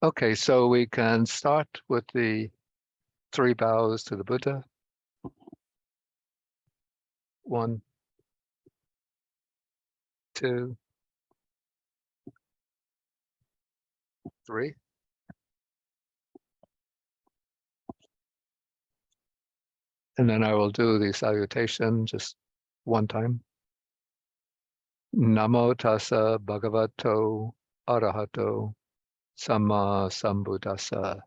Okay, so we can start with the 3 bows to the Buddha. 1, 2, 3. And then I will do the salutation just one time. Namo tassa bhagavato arahato samma sambuddhassa.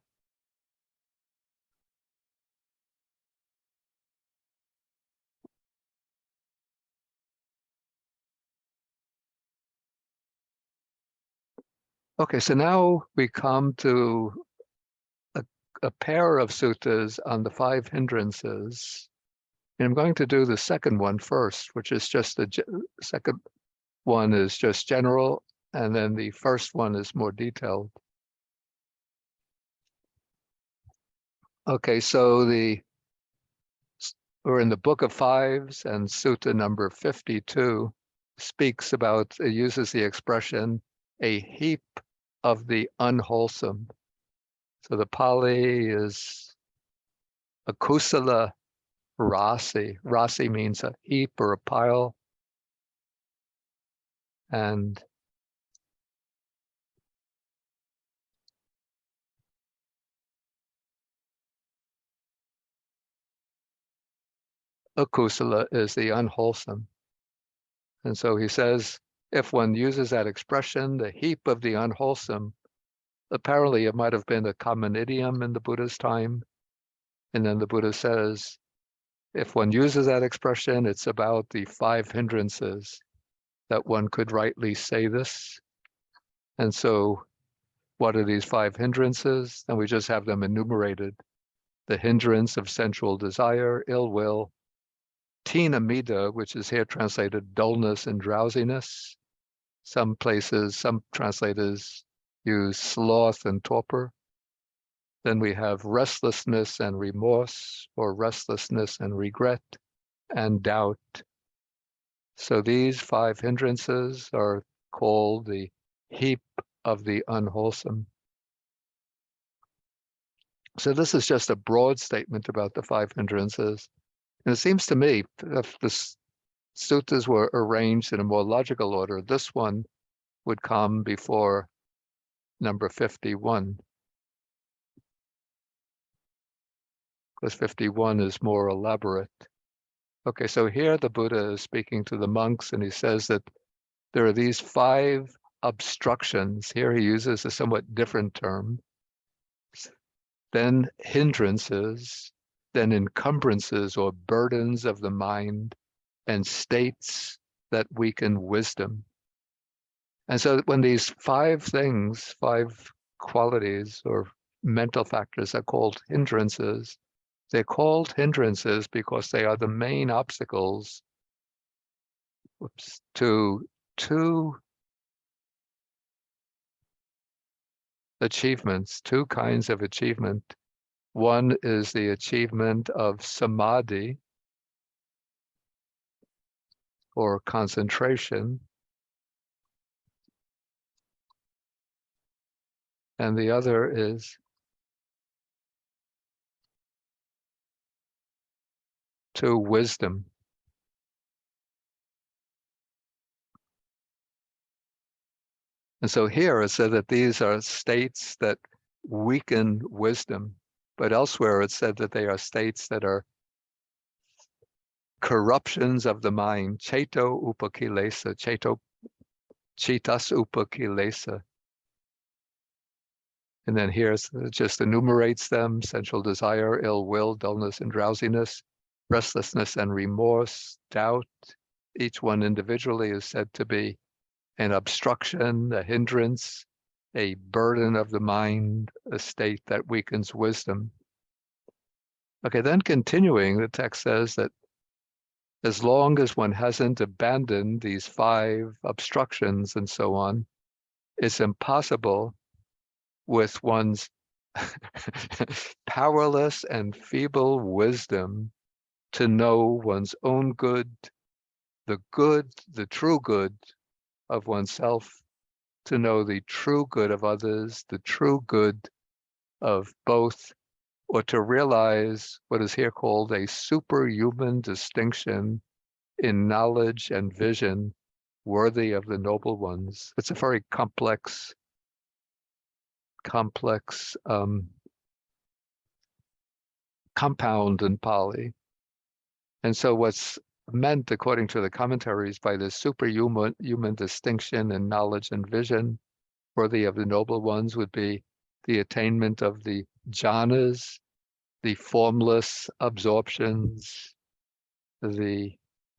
Okay, so now we come to a pair of suttas on the 5 hindrances. And I'm going to do the second one first, which is just the second one is just general, and then the first one is more detailed. Okay, so we're in the Book of Fives, and sutta number 52 speaks about, it uses the expression, a heap of the unwholesome. So the Pali is akusala rasi. Rasi means a heap or a pile. And akusala is the unwholesome. And so he says, if one uses that expression, the heap of the unwholesome, apparently it might have been a common idiom in the Buddha's time. And then the Buddha says, if one uses that expression, it's about the 5 hindrances that one could rightly say this. And so what are these 5 hindrances? And we just have them enumerated. The hindrance of sensual desire, ill will, tina mida, which is here translated dullness and drowsiness. Some places, some translators use sloth and torpor. Then we have restlessness and remorse, or restlessness and regret, and doubt. So these 5 hindrances are called the heap of the unwholesome. So this is just a broad statement about the 5 hindrances. And it seems to me, if the suttas were arranged in a more logical order, this one would come before number 51. Because 51 is more elaborate. Okay, so here the Buddha is speaking to the monks, and he says that there are these 5 obstructions. Here he uses a somewhat different term. Then hindrances, then encumbrances or burdens of the mind, and states that weaken wisdom. And so when these 5 things, 5 qualities or mental factors are called hindrances, they're called hindrances because they are the main obstacles to 2 achievements, 2 kinds of achievement. One is the achievement of samadhi, or concentration, and the other is to wisdom. And so here it said that these are states that weaken wisdom, but elsewhere it said that they are states that are corruptions of the mind, ceto upakilesa, citas upakilesa. And then here it just enumerates them: sensual desire, ill will, dullness and drowsiness, restlessness and remorse, doubt. Each one individually is said to be an obstruction, a hindrance, a burden of the mind, a state that weakens wisdom. Okay, then continuing, the text says that as long as one hasn't abandoned these 5 obstructions and so on, it's impossible with one's powerless and feeble wisdom to know one's own good, the true good of oneself, to know the true good of others, the true good of both, or to realize what is here called a superhuman distinction in knowledge and vision worthy of the noble ones. It's a very complex compound in Pali. And so what's meant, according to the commentaries, by this superhuman distinction in knowledge and vision worthy of the noble ones would be the attainment of the jhanas, the formless absorptions, the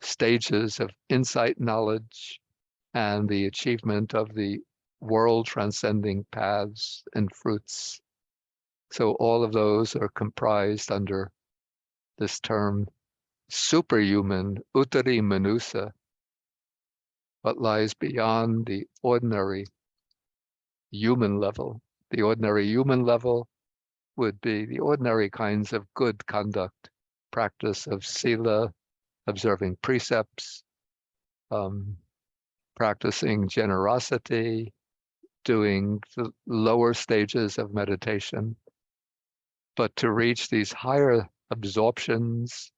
stages of insight knowledge, and the achievement of the world transcending paths and fruits. So all of those are comprised under this term superhuman, uttari manusa, what lies beyond the ordinary human level. The ordinary human level would be the ordinary kinds of good conduct, practice of sila, observing precepts, practicing generosity, doing the lower stages of meditation. But to reach these higher absorptions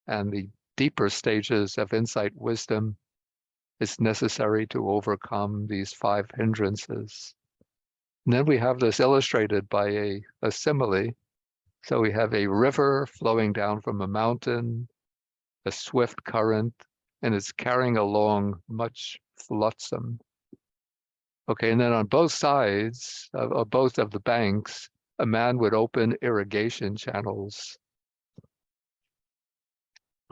and the deeper stages of insight wisdom, it's necessary to overcome these 5 hindrances. And then we have this illustrated by a simile. So we have a river flowing down from a mountain, a swift current, and it's carrying along much flotsam. Okay, and then on both sides, of both of the banks, a man would open irrigation channels.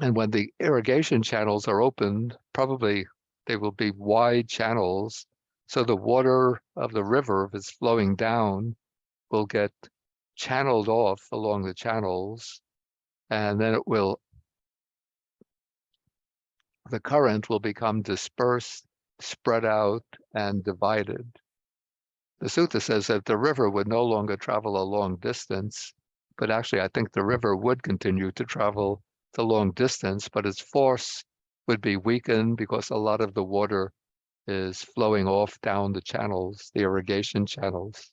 And when the irrigation channels are opened, probably they will be wide channels. So the water of the river, if it's flowing down, will get channeled off along the channels. And then the current will become dispersed, spread out, and divided. The sutta says that the river would no longer travel a long distance, but actually I think the river would continue to travel the long distance, but its force would be weakened because a lot of the water is flowing off down the channels, the irrigation channels.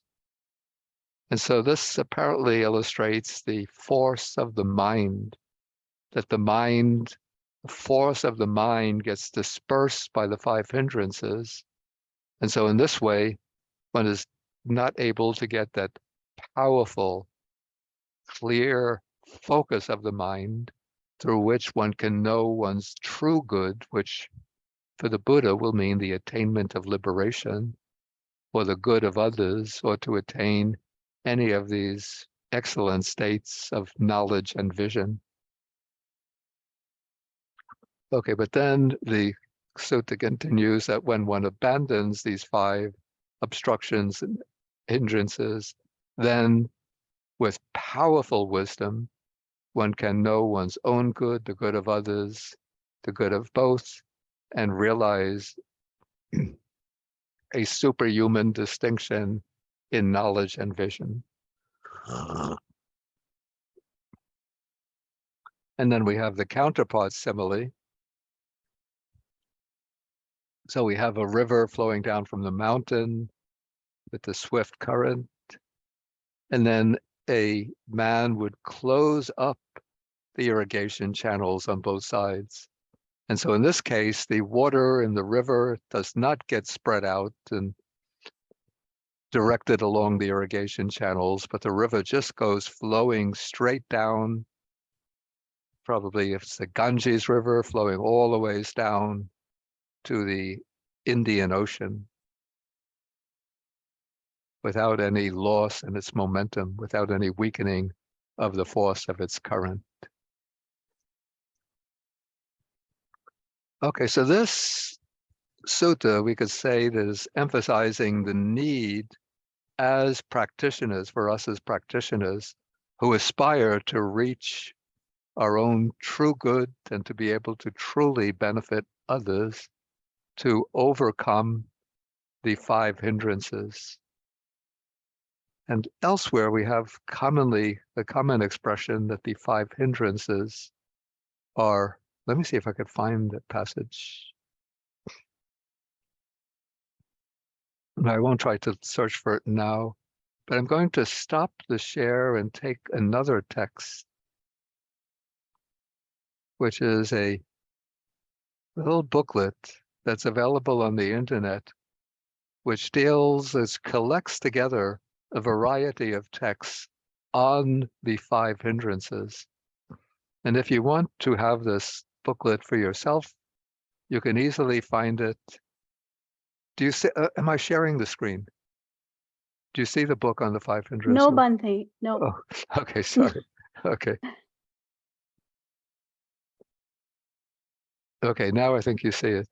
And so this apparently illustrates the force of the mind, that the force of the mind gets dispersed by the 5 hindrances. And so in this way, one is not able to get that powerful, clear focus of the mind through which one can know one's true good, which for the Buddha will mean the attainment of liberation or the good of others, or to attain any of these excellent states of knowledge and vision. Okay, but then the sutta continues that when one abandons these 5 obstructions and hindrances, then with powerful wisdom, one can know one's own good, the good of others, the good of both, and realize a superhuman distinction in knowledge and vision. And then we have the counterpart simile. So we have a river flowing down from the mountain with the swift current, and then a man would close up the irrigation channels on both sides. And so in this case, the water in the river does not get spread out and directed along the irrigation channels, but the river just goes flowing straight down. Probably if it's the Ganges River, flowing all the ways down to the Indian Ocean without any loss in its momentum, without any weakening of the force of its current. Okay, so this sutta, we could say, that is emphasizing the need as practitioners, for us as practitioners, who aspire to reach our own true good and to be able to truly benefit others, to overcome the 5 hindrances. And elsewhere, we have the common expression that the 5 hindrances are, let me see if I could find that passage. I won't try to search for it now, but I'm going to stop the share and take another text, which is a little booklet that's available on the internet, which collects together a variety of texts on the 5 hindrances. And if you want to have this booklet for yourself, you can easily find it. Do you see, am I sharing the screen? Do you see the book on the 5 hindrances? No, Bhante, no. Oh, okay, sorry. Okay. Okay, now I think you see it.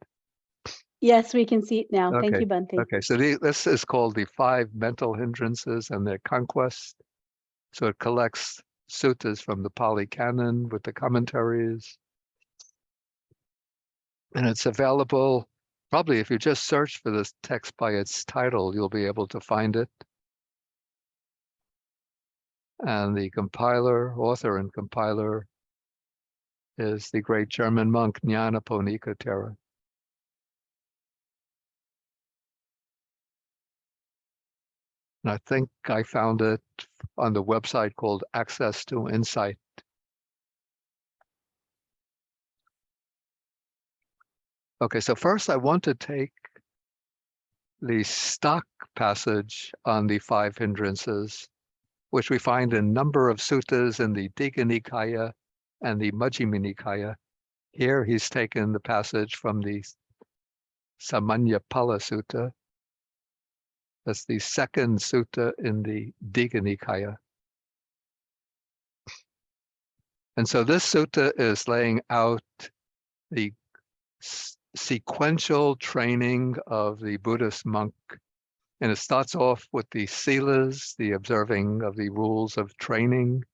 Yes, we can see it now. Okay. Thank you, Bhante. Okay, so this is called the 5 mental hindrances and their conquest. So it collects suttas from the Pali Canon with the commentaries. And it's available, probably if you just search for this text by its title, you'll be able to find it. And the author and compiler is the great German monk Nyanaponika Thera. And I think I found it on the website called Access to Insight. Okay, so first I want to take the stock passage on the 5 hindrances, which we find in a number of suttas in the Digha Nikaya and the Majjhima Nikaya. Here he's taken the passage from the Samanyapala Sutta. That's the second sutta in the Digha Nikaya. And so this sutta is laying out the sequential training of the Buddhist monk. And it starts off with the silas, the observing of the rules of training,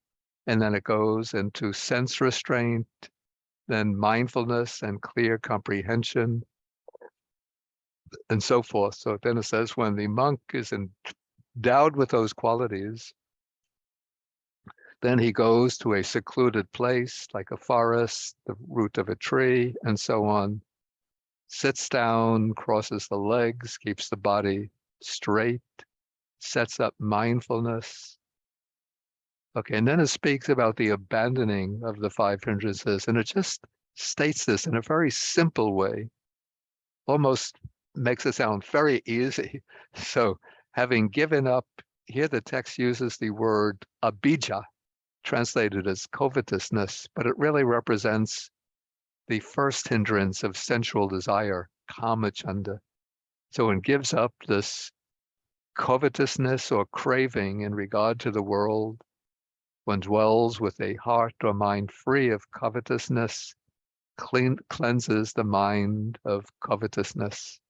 and then it goes into sense restraint, then mindfulness and clear comprehension, and so forth. So then it says when the monk is endowed with those qualities, then he goes to a secluded place like a forest, the root of a tree, and so on, sits down, crosses the legs, keeps the body straight, sets up mindfulness. Okay, and then it speaks about the abandoning of the 5 hindrances, and it just states this in a very simple way, almost makes it sound very easy. So having given up, here the text uses the word abhijja, translated as covetousness, but it really represents the first hindrance of sensual desire, kamachanda. So one gives up this covetousness or craving in regard to the world. One dwells with a heart or mind free of covetousness, cleanses the mind of covetousness.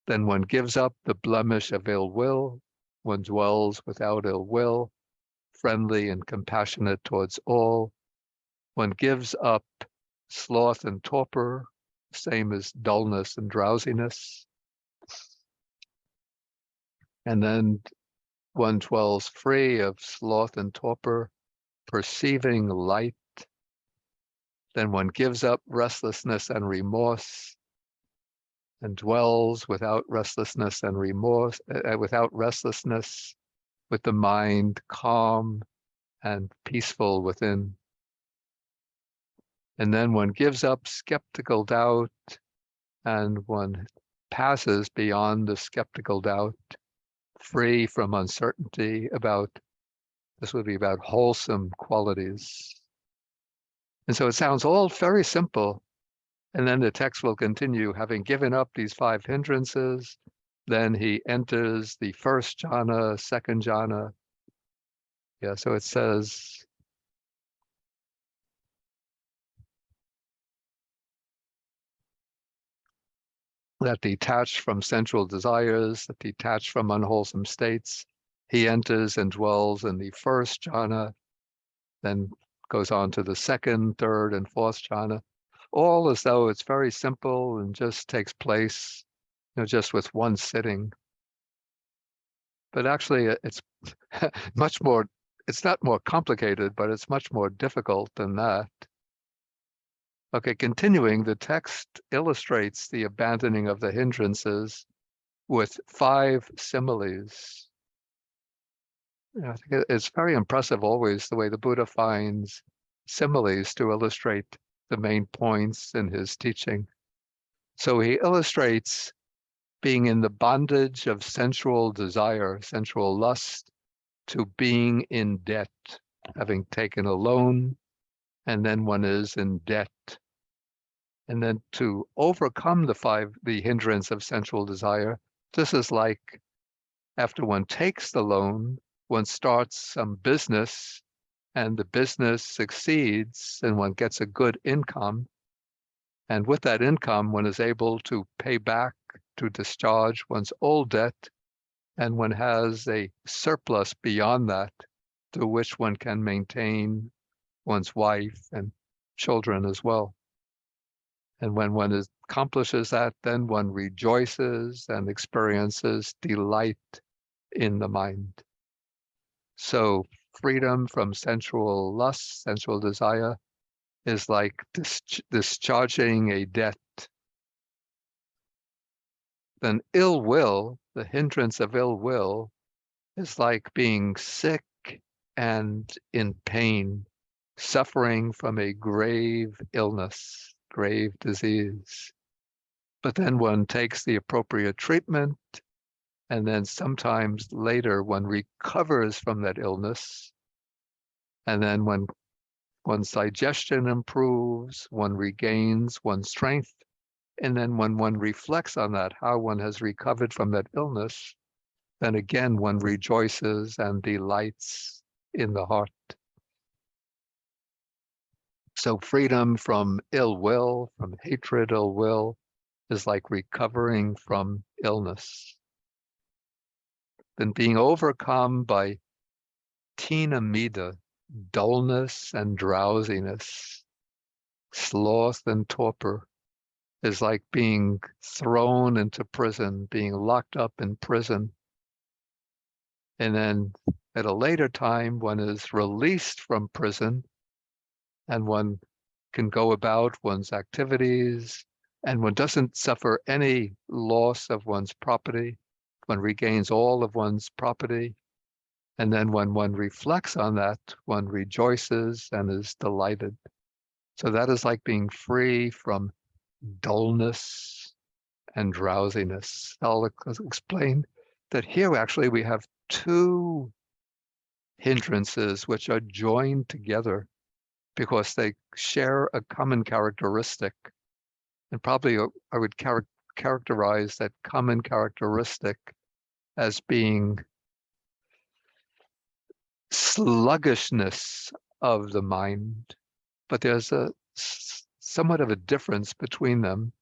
Then one gives up the blemish of ill will. One dwells without ill will, friendly and compassionate towards all. One gives up sloth and torpor, same as dullness and drowsiness. And then one dwells free of sloth and torpor, perceiving light. Then one gives up restlessness and remorse and dwells without restlessness and remorse, with the mind calm and peaceful within. And then one gives up skeptical doubt and one passes beyond the skeptical doubt, free from uncertainty about, this would be about wholesome qualities. And so it sounds all very simple. And then the text will continue, having given up these 5 hindrances, then he enters the first jhana, second jhana. Yeah, so it says, that detached from sensual desires, that detached from unwholesome states, he enters and dwells in the first jhana, then goes on to the second, third, and fourth jhana, all as though it's very simple and just takes place, just with one sitting. But actually, it's much more, it's not more complicated, but it's much more difficult than that. Okay, continuing, the text illustrates the abandoning of the hindrances with 5 similes. I think it's very impressive always the way the Buddha finds similes to illustrate the main points in his teaching. So he illustrates being in the bondage of sensual desire, sensual lust, to being in debt, having taken a loan, and then one is in debt. And then to overcome the hindrance of sensual desire, this is like after one takes the loan, one starts some business and the business succeeds and one gets a good income. And with that income, one is able to pay back, to discharge one's old debt, and one has a surplus beyond that through which one can maintain one's wife and children as well. And when one accomplishes that, then one rejoices and experiences delight in the mind. So freedom from sensual lust, sensual desire, is like discharging a debt. Then ill will, the hindrance of ill will, is like being sick and in pain, suffering from a grave illness, grave disease. But then one takes the appropriate treatment, and then sometimes later one recovers from that illness. And then when one's digestion improves, one regains one's strength. And then when one reflects on that, how one has recovered from that illness, then again one rejoices and delights in the heart. So freedom from ill will, from hatred, ill will, is like recovering from illness. Then being overcome by tina mida, dullness and drowsiness, sloth and torpor, is like being thrown into prison, being locked up in prison. And then at a later time, one is released from prison and one can go about one's activities and one doesn't suffer any loss of one's property. One regains all of one's property. And then when one reflects on that, one rejoices and is delighted. So that is like being free from dullness and drowsiness. I'll explain that here actually we have 2 hindrances which are joined together because they share a common characteristic. And probably I would characterize that common characteristic as being sluggishness of the mind. But there's a somewhat of a difference between them.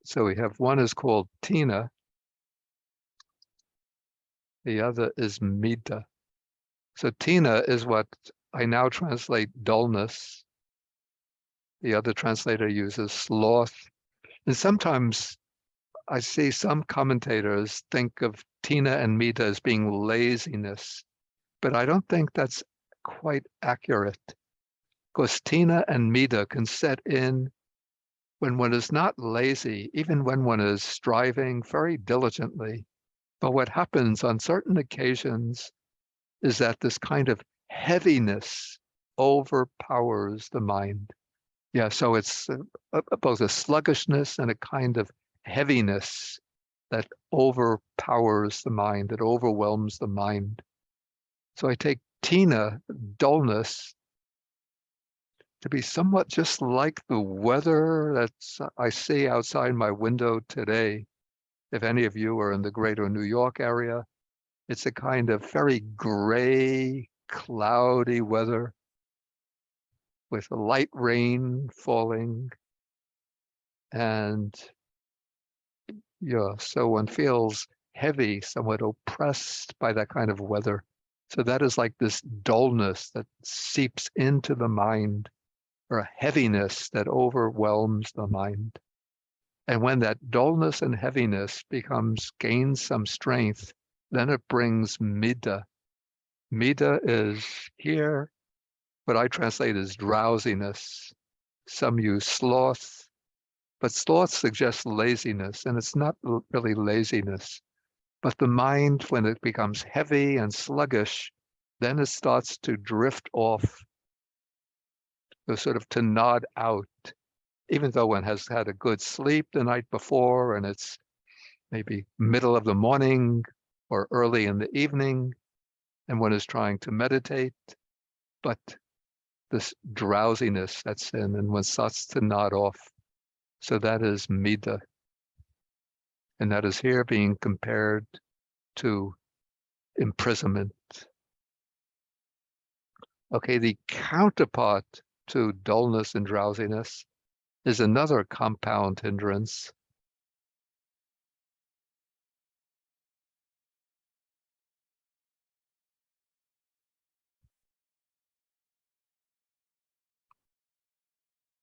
So we have one is called tina, the other is mida. So tina is what I now translate dullness. The other translator uses sloth. And sometimes I see some commentators think of tina and mida as being laziness, but I don't think that's quite accurate. Because tina and mida can set in when one is not lazy, even when one is striving very diligently. But what happens on certain occasions is that this kind of heaviness overpowers the mind. Yeah, so it's both a sluggishness and a kind of heaviness that overpowers the mind, that overwhelms the mind. So I take tina, dullness, to be somewhat just like the weather that I see outside my window today. If any of you are in the greater New York area, it's a kind of very gray, cloudy weather with a light rain falling. And yeah, so one feels heavy, somewhat oppressed by that kind of weather. So that is like this dullness that seeps into the mind, or a heaviness that overwhelms the mind. And when that dullness and heaviness gains some strength, then it brings mida. Mida is here, what I translate as drowsiness. Some use sloth, But thought suggests laziness, and it's not really laziness. But the mind, when it becomes heavy and sluggish, then it starts to drift off, so sort of to nod out, even though one has had a good sleep the night before, and it's maybe middle of the morning or early in the evening, and one is trying to meditate, but this drowsiness sets in and one starts to nod off. So that is mida. And that is here being compared to imprisonment. Okay, the counterpart to dullness and drowsiness is another compound hindrance.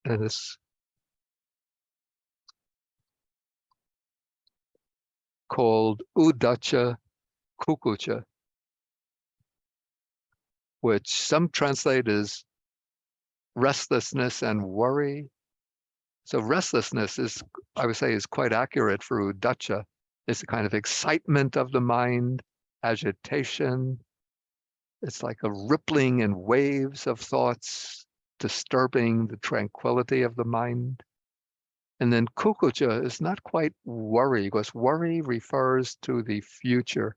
And it's called udacha kukucha, which some translate as restlessness and worry. So restlessness is, I would say, is quite accurate for udacha. It's a kind of excitement of the mind, agitation. It's like a rippling in waves of thoughts, disturbing the tranquility of the mind. And then kukucha is not quite worry, because worry refers to the future.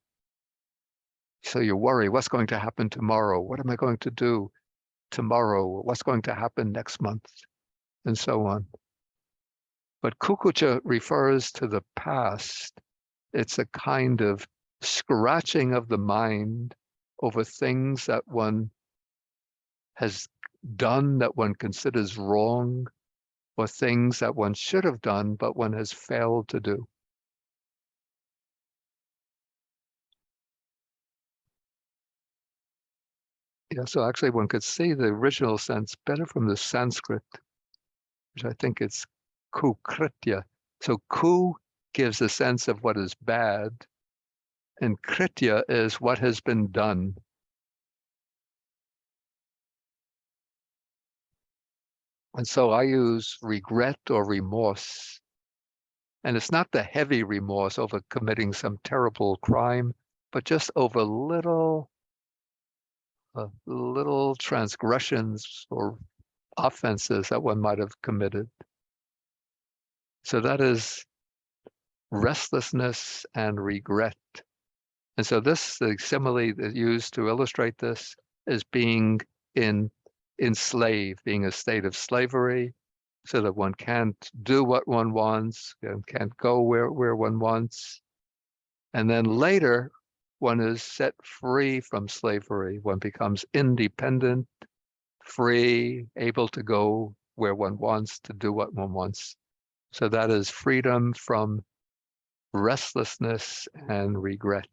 So you worry, what's going to happen tomorrow? What am I going to do tomorrow? What's going to happen next month? And so on. But kukucha refers to the past. It's a kind of scratching of the mind over things that one has done that one considers wrong, or things that one should have done, but one has failed to do. Yeah, so actually one could see the original sense better from the Sanskrit, which I think it's kukritya. So ku gives a sense of what is bad, and kritya is what has been done. And so I use regret or remorse. And it's not the heavy remorse over committing some terrible crime, but just over little transgressions or offenses that one might have committed. So that is restlessness and regret. And so the simile that used to illustrate this is being enslaved, being a state of slavery, so that one can't do what one wants and can't go where one wants. And then later, one is set free from slavery. One becomes independent, free, able to go where one wants, to do what one wants. So that is freedom from restlessness and regret.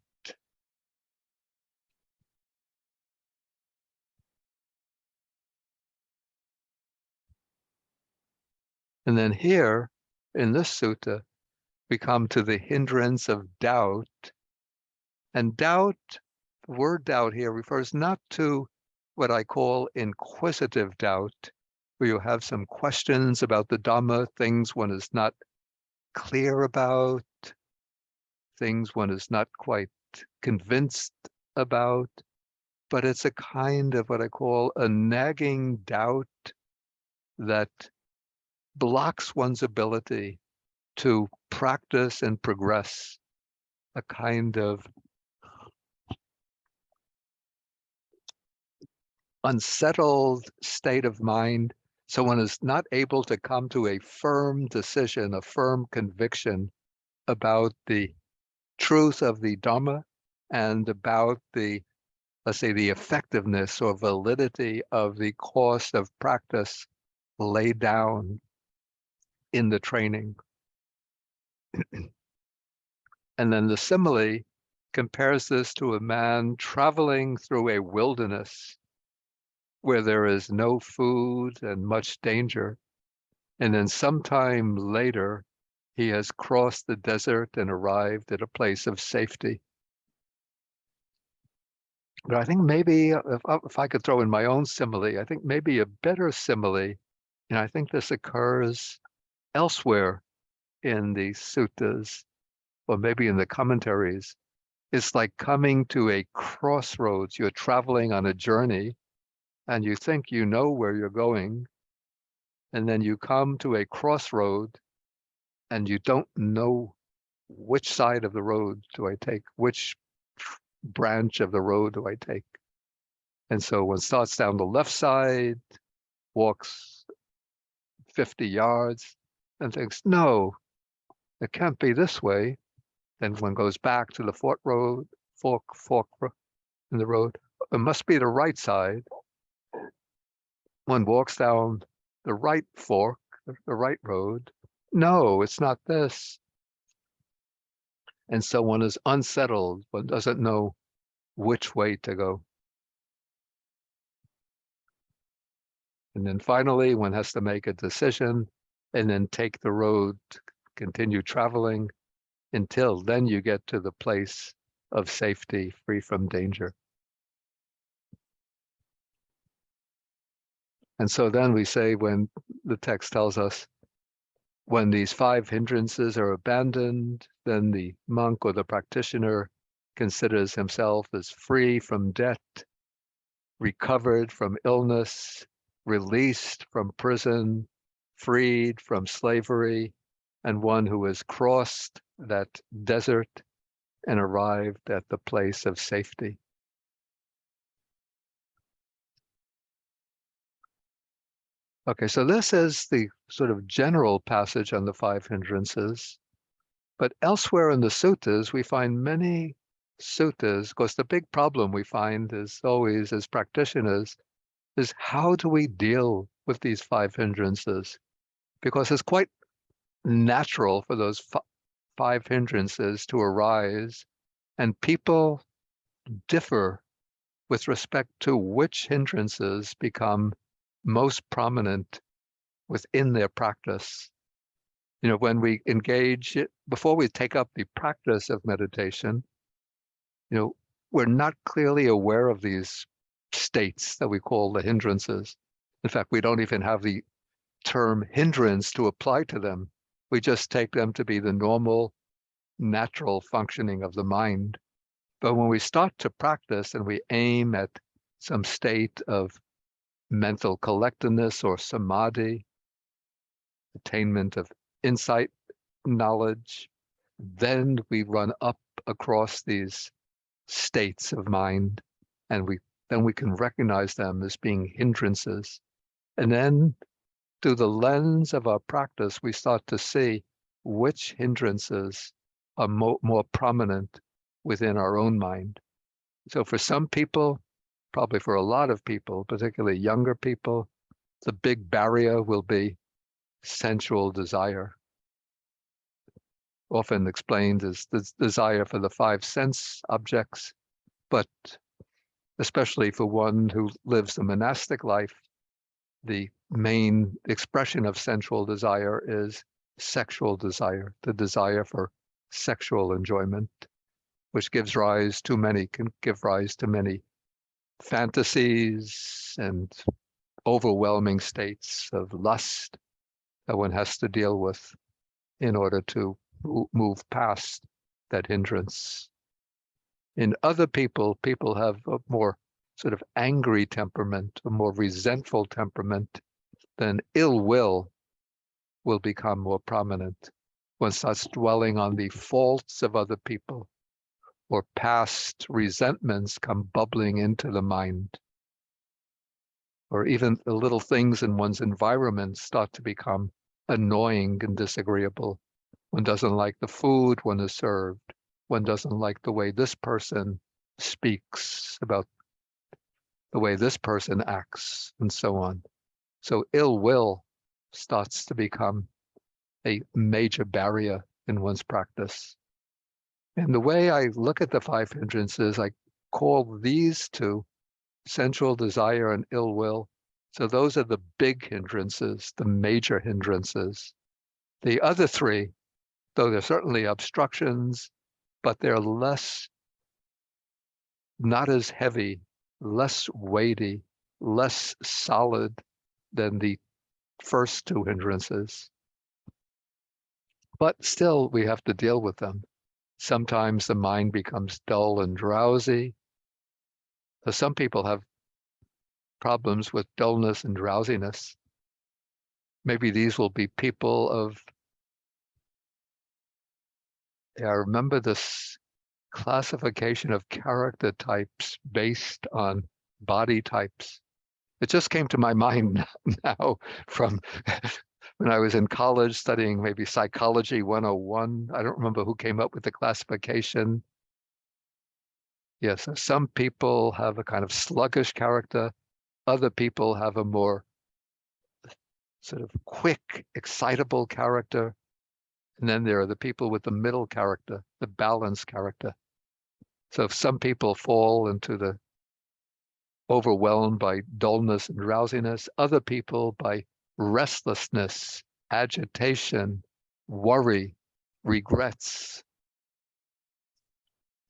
And then here, in this sutta, we come to the hindrance of doubt. And doubt, the word doubt here refers not to what I call inquisitive doubt, where you have some questions about the Dhamma, things one is not clear about, things one is not quite convinced about, but it's a kind of what I call a nagging doubt that blocks one's ability to practice and progress, a kind of unsettled state of mind. So one is not able to come to a firm decision, a firm conviction about the truth of the Dhamma and about the, let's say, the effectiveness or validity of the course of practice laid down in the training. And then the simile compares this to a man traveling through a wilderness where there is no food and much danger. And then sometime later, he has crossed the desert and arrived at a place of safety. But I think maybe if I could throw in my own simile, I think maybe a better simile, and I think this occurs elsewhere in the suttas, or maybe in the commentaries, it's like coming to a crossroads. You're traveling on a journey and you think you know where you're going, and then you come to a crossroad and you don't know which side of the road do I take, which branch of the road do I take. And so one starts down the left side, walks 50 yards, and thinks, no, it can't be this way. Then one goes back to the fork in the road. It must be the right side. One walks down the right fork, the right road. No, it's not this. And so one is unsettled. One doesn't know which way to go. And then finally, one has to make a decision and then take the road, continue traveling until then you get to the place of safety, free from danger. And so then we say, when the text tells us, when these 5 hindrances are abandoned, then the monk or the practitioner considers himself as free from debt, recovered from illness, released from prison, freed from slavery, and one who has crossed that desert and arrived at the place of safety. Okay, so this is the sort of general passage on the 5 hindrances, but elsewhere in the suttas, we find many suttas, because the big problem we find is always as practitioners is how do we deal with these 5 hindrances? Because it's quite natural for those 5 hindrances to arise, and people differ with respect to which hindrances become most prominent within their practice. You know, when we engage, before we take up the practice of meditation, you know, we're not clearly aware of these states that we call the hindrances. In fact, we don't even have the term hindrance to apply to them. We just take them to be the normal, natural functioning of the mind. But when we start to practice and we aim at some state of mental collectedness or samadhi, attainment of insight, knowledge, then we run up across these states of mind, and then we can recognize them as being hindrances. And then through the lens of our practice, we start to see which hindrances are more prominent within our own mind. So for some people, probably for a lot of people, particularly younger people, the big barrier will be sensual desire, often explained as the desire for the 5 sense objects, but especially for one who lives a monastic life, the main expression of sensual desire is sexual desire, the desire for sexual enjoyment, which can give rise to many fantasies and overwhelming states of lust that one has to deal with in order to move past that hindrance. In other people have a more sort of angry temperament, a more resentful temperament, then ill will become more prominent. One starts dwelling on the faults of other people, or past resentments come bubbling into the mind. Or even the little things in one's environment start to become annoying and disagreeable. One doesn't like the food one is served. One doesn't like the way this person speaks, about the way this person acts, and so on. So ill will starts to become a major barrier in one's practice. And the way I look at the 5 hindrances, I call these 2, sensual desire and ill will. So those are the big hindrances, the major hindrances. The other 3, though they're certainly obstructions, but they're not as heavy, less weighty, less solid than the first 2 hindrances. But still, we have to deal with them. Sometimes the mind becomes dull and drowsy. So some people have problems with dullness and drowsiness. Maybe these will be people of, I remember this classification of character types based on body types. It just came to my mind now from when I was in college studying maybe Psychology 101. I don't remember who came up with the classification. Yes, some people have a kind of sluggish character. Other people have a more sort of quick, excitable character. And then there are the people with the middle character, the balanced character. So if some people fall into the overwhelmed by dullness and drowsiness, other people by restlessness, agitation, worry, regrets.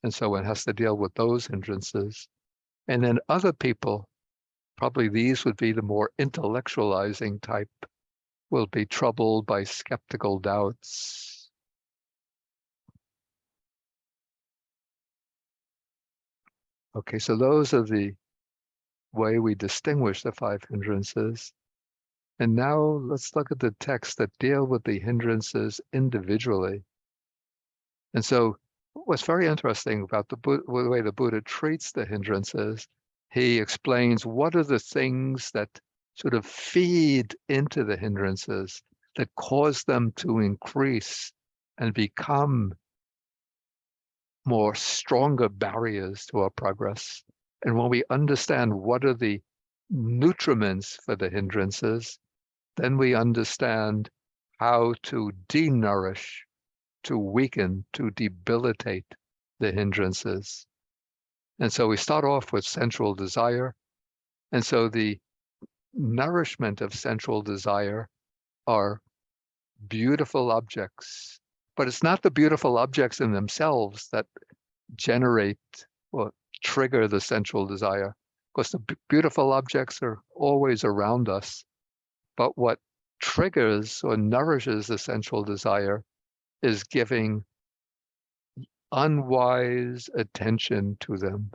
And so one has to deal with those hindrances. And then other people, probably these would be the more intellectualizing type, will be troubled by skeptical doubts. Okay, so those are the way we distinguish the 5 hindrances. And now let's look at the texts that deal with the hindrances individually. And so what's very interesting about the way the Buddha treats the hindrances, he explains what are the things that sort of feed into the hindrances, that cause them to increase and become more stronger barriers to our progress. And when we understand what are the nutriments for the hindrances, then we understand how to denourish, to weaken, to debilitate the hindrances. And so we start off with sensual desire. And so the nourishment of sensual desire are beautiful objects. But it's not the beautiful objects in themselves that generate or trigger the sensual desire, because the beautiful objects are always around us. But what triggers or nourishes the sensual desire is giving unwise attention to them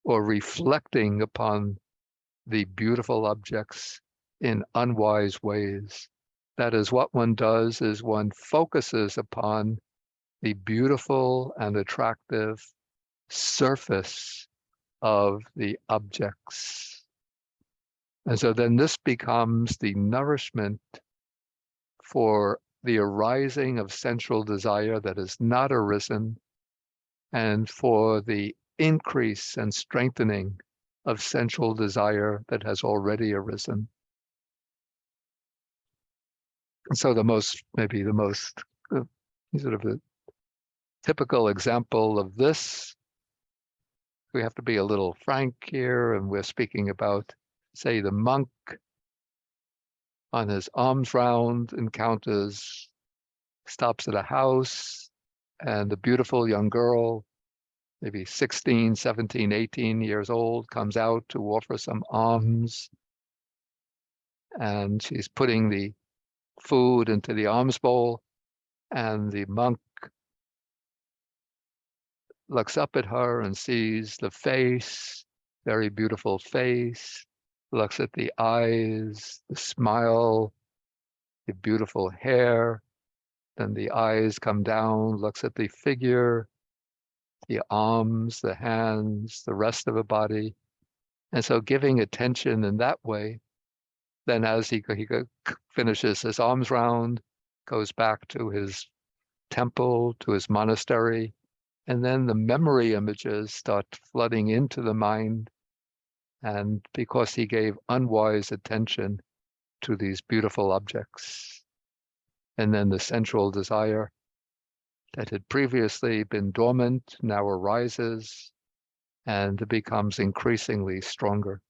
or reflecting upon the beautiful objects in unwise ways. That is, what one does is one focuses upon the beautiful and attractive surface of the objects. And so then this becomes the nourishment for the arising of sensual desire that has not arisen, and for the increase and strengthening of sensual desire that has already arisen. And so maybe the most sort of a typical example of this, we have to be a little frank here, and we're speaking about, say, the monk on his alms round stops at a house, and a beautiful young girl, maybe 16, 17, 18 years old, comes out to offer some alms. And she's putting the food into the alms bowl, and the monk looks up at her and sees the face, very beautiful face, looks at the eyes, the smile, the beautiful hair. Then the eyes come down, looks at the figure, the arms, the hands, the rest of the body. And so giving attention in that way, then as he finishes his alms round, goes back to his temple, to his monastery, and then the memory images start flooding into the mind. And because he gave unwise attention to these beautiful objects, and then the sensual desire that had previously been dormant now arises and becomes increasingly stronger.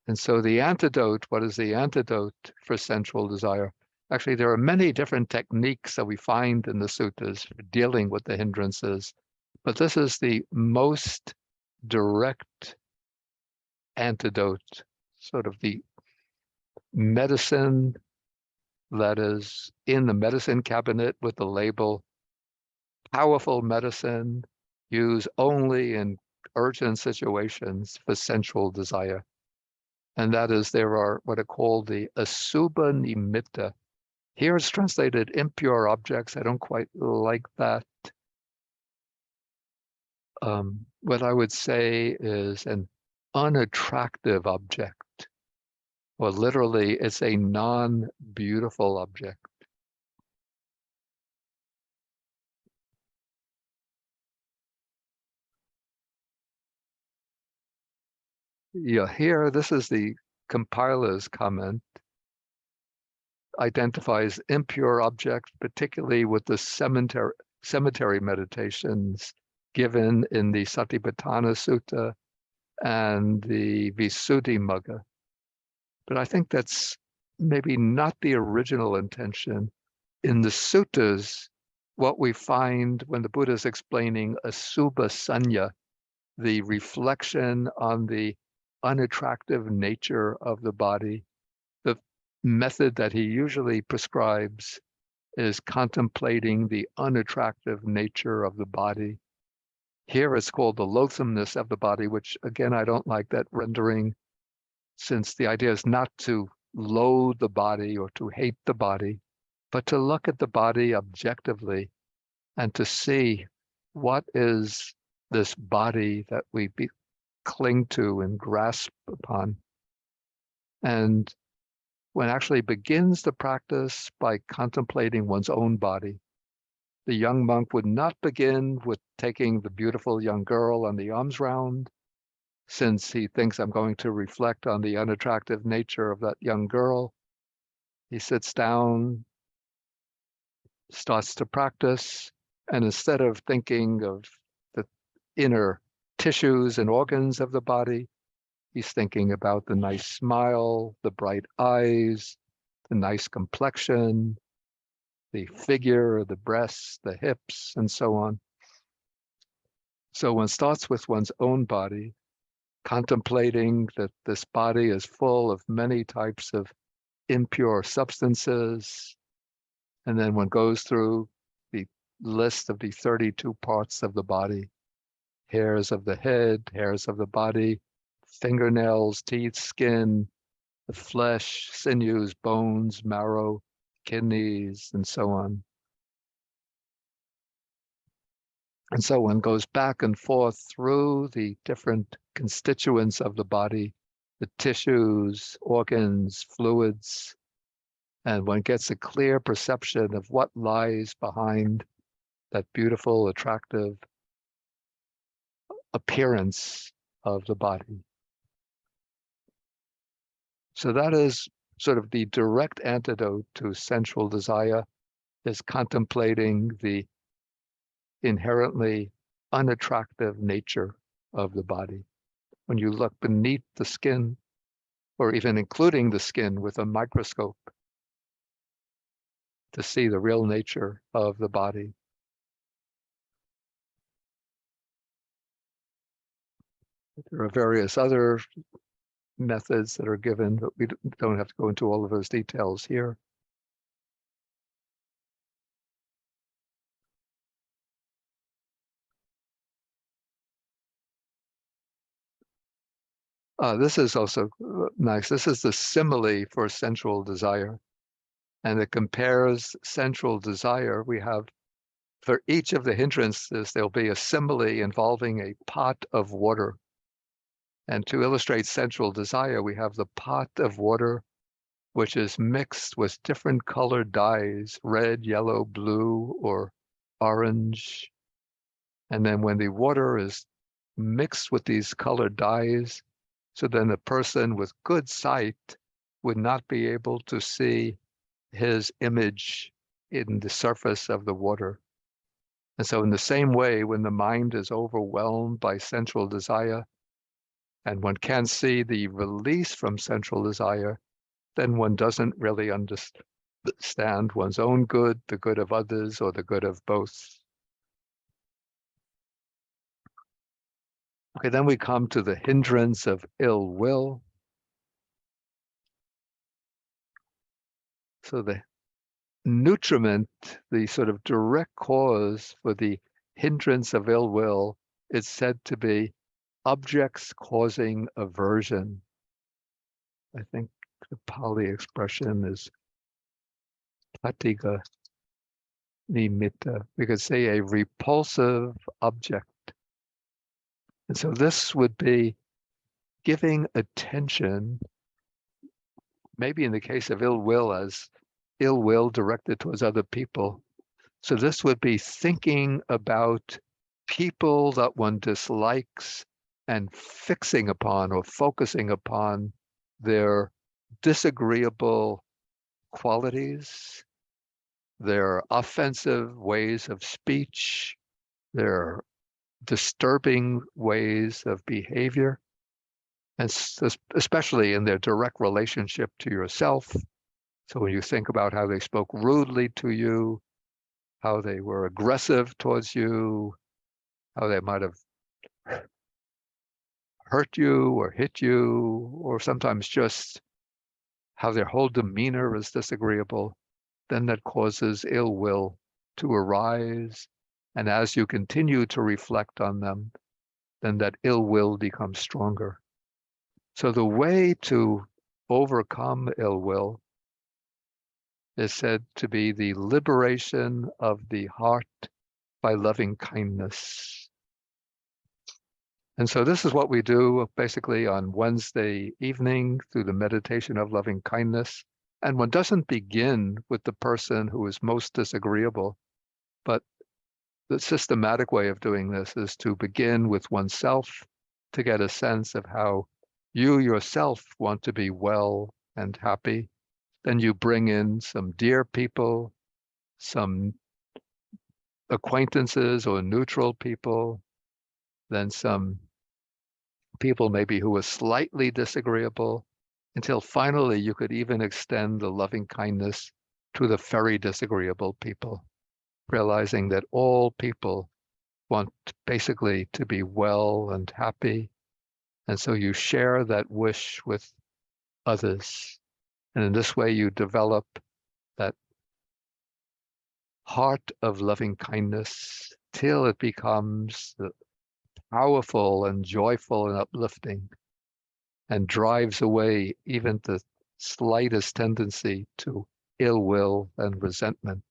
And so the antidote, what is the antidote for sensual desire? Actually, there are many different techniques that we find in the suttas for dealing with the hindrances, but this is the most direct antidote, sort of the medicine that is in the medicine cabinet with the label powerful medicine used only in urgent situations for sensual desire. And that is, there are what are called the asubha nimitta. Here it's translated impure objects. I don't quite like that. What I would say is an unattractive object, or literally it's a non-beautiful object. Yeah, here, this is the compiler's comment, identifies impure objects, particularly with the cemetery meditations given in the Satipatthana Sutta and the Visuddhimagga. But I think that's maybe not the original intention. In the suttas, what we find when the Buddha is explaining asubha sanya, the reflection on the unattractive nature of the body, the method that he usually prescribes is contemplating the unattractive nature of the body. Here it's called the loathsomeness of the body, which again, I don't like that rendering, since the idea is not to loathe the body or to hate the body, but to look at the body objectively and to see what is this body that we cling to and grasp upon. And one actually begins the practice by contemplating one's own body. The young monk would not begin with taking the beautiful young girl on the alms round, since he thinks I'm going to reflect on the unattractive nature of that young girl. He sits down, starts to practice, and instead of thinking of the inner tissues and organs of the body, he's thinking about the nice smile, the bright eyes, the nice complexion, the figure, the breasts, the hips, and so on. So one starts with one's own body, contemplating that this body is full of many types of impure substances. And then one goes through the list of the 32 parts of the body: hairs of the head, hairs of the body, fingernails, teeth, skin, the flesh, sinews, bones, marrow, kidneys, and so on. And so one goes back and forth through the different constituents of the body, the tissues, organs, fluids, and one gets a clear perception of what lies behind that beautiful, attractive appearance of the body. So that is sort of the direct antidote to sensual desire, is contemplating the inherently unattractive nature of the body. When you look beneath the skin, or even including the skin with a microscope, to see the real nature of the body. There are various other methods that are given, but we don't have to go into all of those details here. This is also nice. This is the simile for sensual desire. And it compares sensual desire. We have, for each of the hindrances, there'll be a simile involving a pot of water. And to illustrate sensual desire, we have the pot of water, which is mixed with different colored dyes, red, yellow, blue, or orange. And then when the water is mixed with these colored dyes, so then a person with good sight would not be able to see his image in the surface of the water. And so in the same way, when the mind is overwhelmed by sensual desire, and one can't see the release from sensual desire, then one doesn't really understand one's own good, the good of others, or the good of both. Okay, then we come to the hindrance of ill will. So the nutriment, the sort of direct cause for the hindrance of ill will, is said to be objects causing aversion. I think the Pali expression is patiga nimitta. We could say a repulsive object. And so this would be giving attention, maybe in the case of ill will, as ill will directed towards other people. So this would be thinking about people that one dislikes and fixing upon or focusing upon their disagreeable qualities, their offensive ways of speech, their disturbing ways of behavior, and especially in their direct relationship to yourself. So when you think about how they spoke rudely to you, how they were aggressive towards you, how they might have hurt you or hit you, or sometimes just how their whole demeanor is disagreeable, then that causes ill will to arise. And as you continue to reflect on them, then that ill will becomes stronger. So the way to overcome ill will is said to be the liberation of the heart by loving kindness. And so this is what we do basically on Wednesday evening through the meditation of loving kindness. And one doesn't begin with the person who is most disagreeable, but the systematic way of doing this is to begin with oneself to get a sense of how you yourself want to be well and happy. Then you bring in some dear people, some acquaintances or neutral people, then some people maybe who are slightly disagreeable, until finally you could even extend the loving kindness to the very disagreeable people, realizing that all people want basically to be well and happy. And so you share that wish with others. And in this way, you develop that heart of loving kindness till it becomes powerful and joyful and uplifting, and drives away even the slightest tendency to ill will and resentment.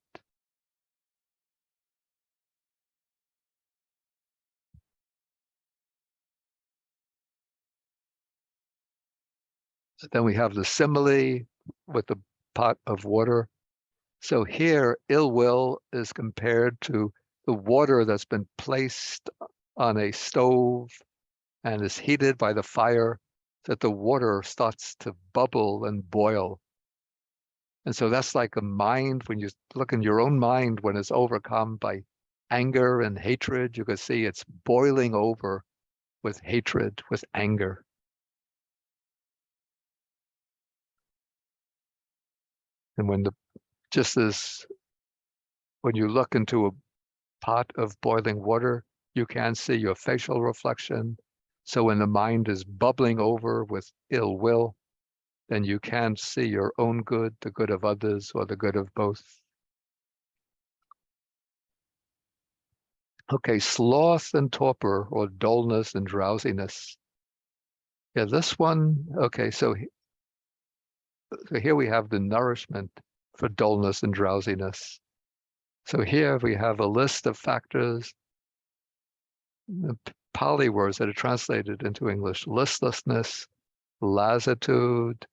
Then we have the simile with the pot of water. So here, ill will is compared to the water that's been placed on a stove and is heated by the fire, that the water starts to bubble and boil. And so that's like a mind, when you look in your own mind, when it's overcome by anger and hatred, you can see it's boiling over with hatred, with anger. And when when you look into a pot of boiling water, you can see your facial reflection. So when the mind is bubbling over with ill will, then you can see your own good, the good of others, or the good of both. Okay, sloth and torpor, or dullness and drowsiness. Yeah, this one, okay, so here we have the nourishment for dullness and drowsiness. So here we have a list of factors, Pali words that are translated into English: listlessness, lassitude,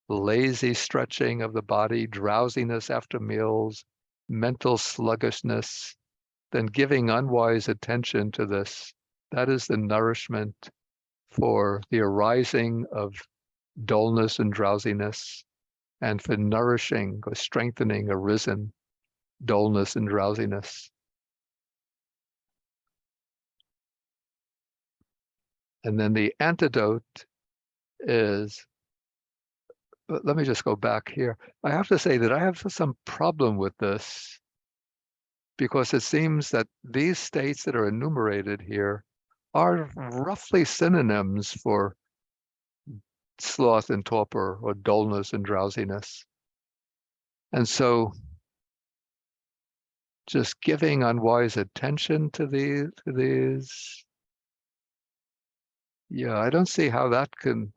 lazy stretching of the body, drowsiness after meals, mental sluggishness. Then giving unwise attention to this, that is the nourishment for the arising of dullness and drowsiness, and for nourishing or strengthening arisen dullness and drowsiness. And then the antidote is, let me just go back here. I have to say that I have some problem with this, because it seems that these states that are enumerated here are roughly synonyms for sloth and torpor, or dullness and drowsiness. And so just giving unwise attention to these. Yeah, I don't see how that can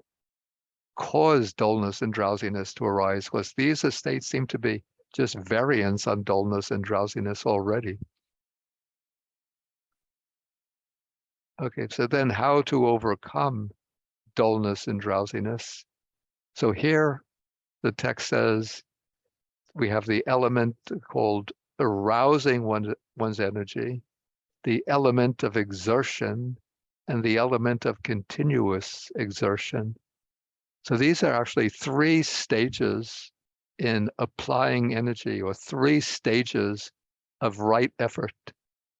cause dullness and drowsiness to arise, because these states seem to be just variants on dullness and drowsiness already. Okay, so then how to overcome dullness and drowsiness? So here the text says we have the element called arousing one's energy, the element of exertion, and the element of continuous exertion. So these are actually 3 stages in applying energy, or 3 stages of right effort.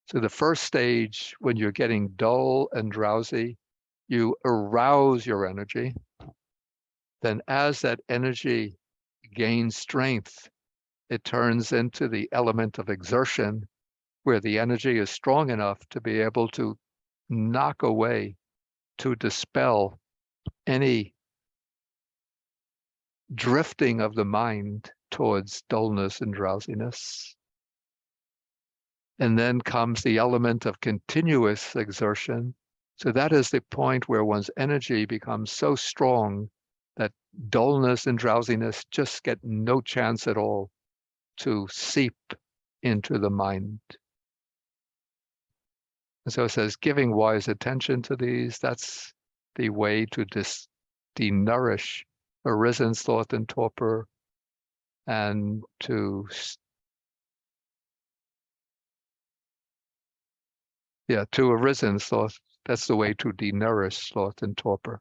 So the first stage, when you're getting dull and drowsy, you arouse your energy. Then as that energy gains strength, it turns into the element of exertion, where the energy is strong enough to be able to knock away, to dispel any drifting of the mind towards dullness and drowsiness. And then comes the element of continuous exertion. So that is the point where one's energy becomes so strong that dullness and drowsiness just get no chance at all to seep into the mind. And so it says, giving wise attention to these, that's the way to denourish arisen sloth and torpor, and to arisen sloth, that's the way to denourish sloth and torpor.